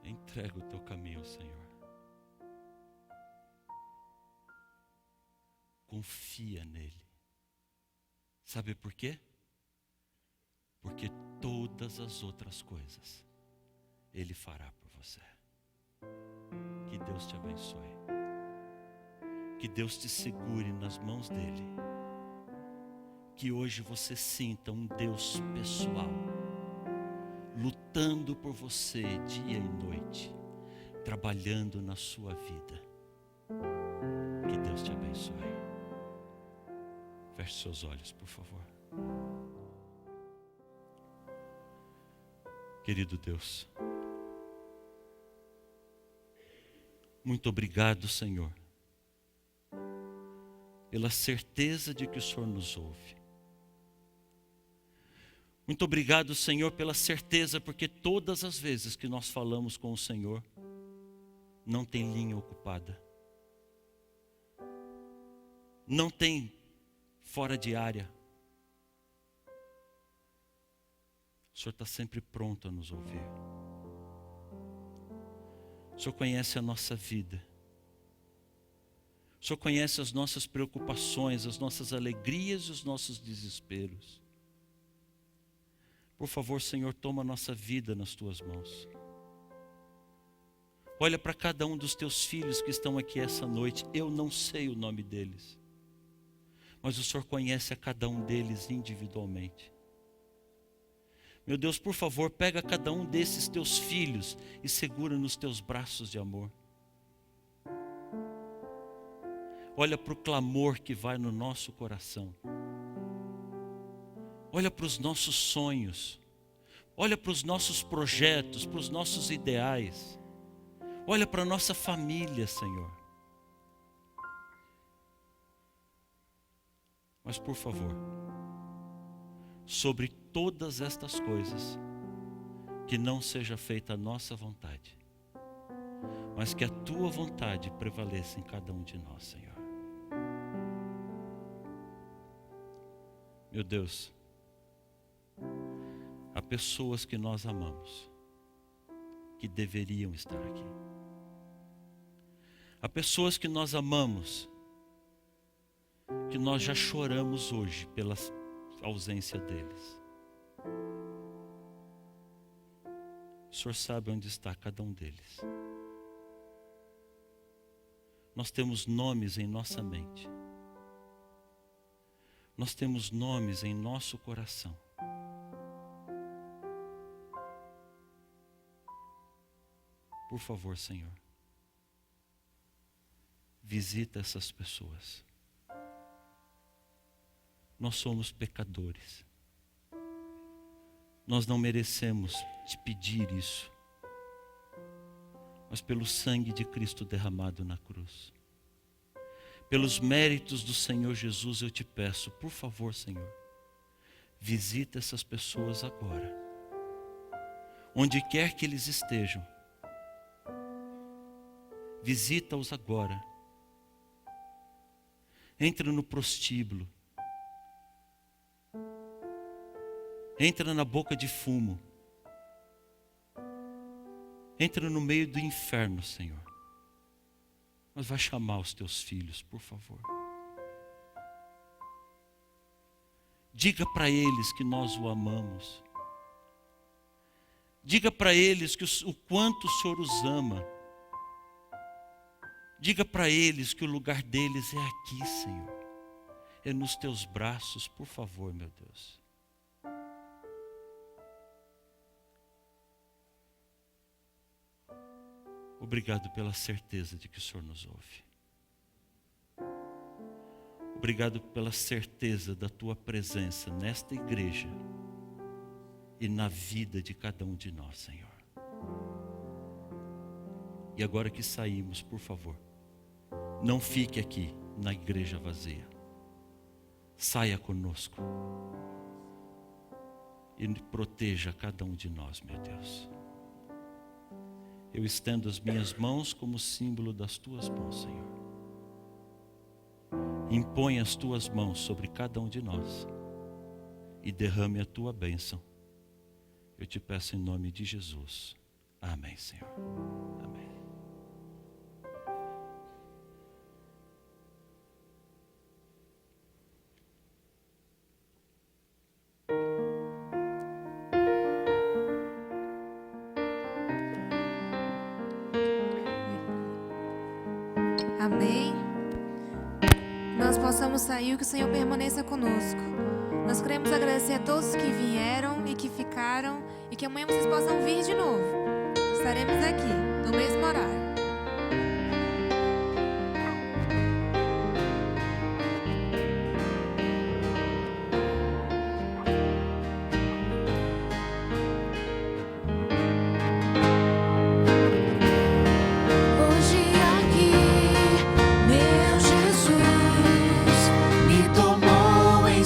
entrega o teu caminho ao Senhor. Confia nele. Sabe por quê? Porque todas as outras coisas Ele fará por você. Que Deus te abençoe. Que Deus te segure nas mãos dele. Que hoje você sinta um Deus pessoal, lutando por você dia e noite, trabalhando na sua vida. Que Deus te abençoe. Feche seus olhos, por favor. Querido Deus, muito obrigado, Senhor, pela certeza de que o Senhor nos ouve. Muito obrigado, Senhor, pela certeza, porque todas as vezes que nós falamos com o Senhor, não tem linha ocupada. Não tem fora de área. O Senhor está sempre pronto a nos ouvir. O Senhor conhece a nossa vida. O Senhor conhece as nossas preocupações, as nossas alegrias e os nossos desesperos. Por favor, Senhor, toma a nossa vida nas tuas mãos. Olha para cada um dos teus filhos que estão aqui essa noite. Eu não sei o nome deles, mas o Senhor conhece a cada um deles individualmente. Meu Deus, por favor, pega cada um desses teus filhos e segura nos teus braços de amor. Olha para o clamor que vai no nosso coração. Olha para os nossos sonhos. Olha para os nossos projetos, para os nossos ideais. Olha para a nossa família, Senhor. Mas por favor, sobre todas estas coisas, que não seja feita a nossa vontade, mas que a tua vontade prevaleça em cada um de nós, Senhor. Meu Deus, há pessoas que nós amamos, que deveriam estar aqui. Há pessoas que nós amamos, que nós já choramos hoje pela ausência deles. O Senhor sabe onde está cada um deles. Nós temos nomes em nossa mente. Nós temos nomes em nosso coração. Por favor, Senhor, visita essas pessoas. Nós somos pecadores. Nós não merecemos te pedir isso, mas pelo sangue de Cristo derramado na cruz, pelos méritos do Senhor Jesus, eu te peço, por favor, Senhor, visita essas pessoas agora, onde quer que eles estejam. Visita-os agora. Entra no prostíbulo. Entra na boca de fumo. Entra no meio do inferno, Senhor. Mas vai chamar os teus filhos, por favor. Diga para eles que nós o amamos. Diga para eles que o quanto o Senhor os ama. Diga para eles que o lugar deles é aqui, Senhor. É nos teus braços, por favor, meu Deus. Obrigado pela certeza de que o Senhor nos ouve. Obrigado pela certeza da tua presença nesta igreja e na vida de cada um de nós, Senhor. E agora que saímos, por favor, não fique aqui na igreja vazia. Saia conosco e proteja cada um de nós, meu Deus. Eu estendo as minhas mãos como símbolo das tuas mãos, Senhor. Impõe as tuas mãos sobre cada um de nós e derrame a tua bênção. Eu te peço em nome de Jesus. Amém, Senhor. Amém. Amém. Nós possamos sair e que o Senhor permaneça conosco. Nós queremos agradecer a todos que vieram e que ficaram e que amanhã vocês possam vir de novo. Estaremos aqui no mesmo horário.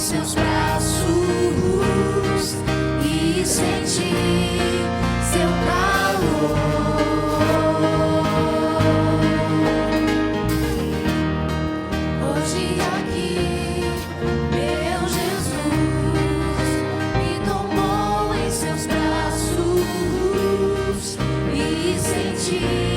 Seus braços e senti seu calor. Hoje aqui, meu Jesus me tomou em seus braços e senti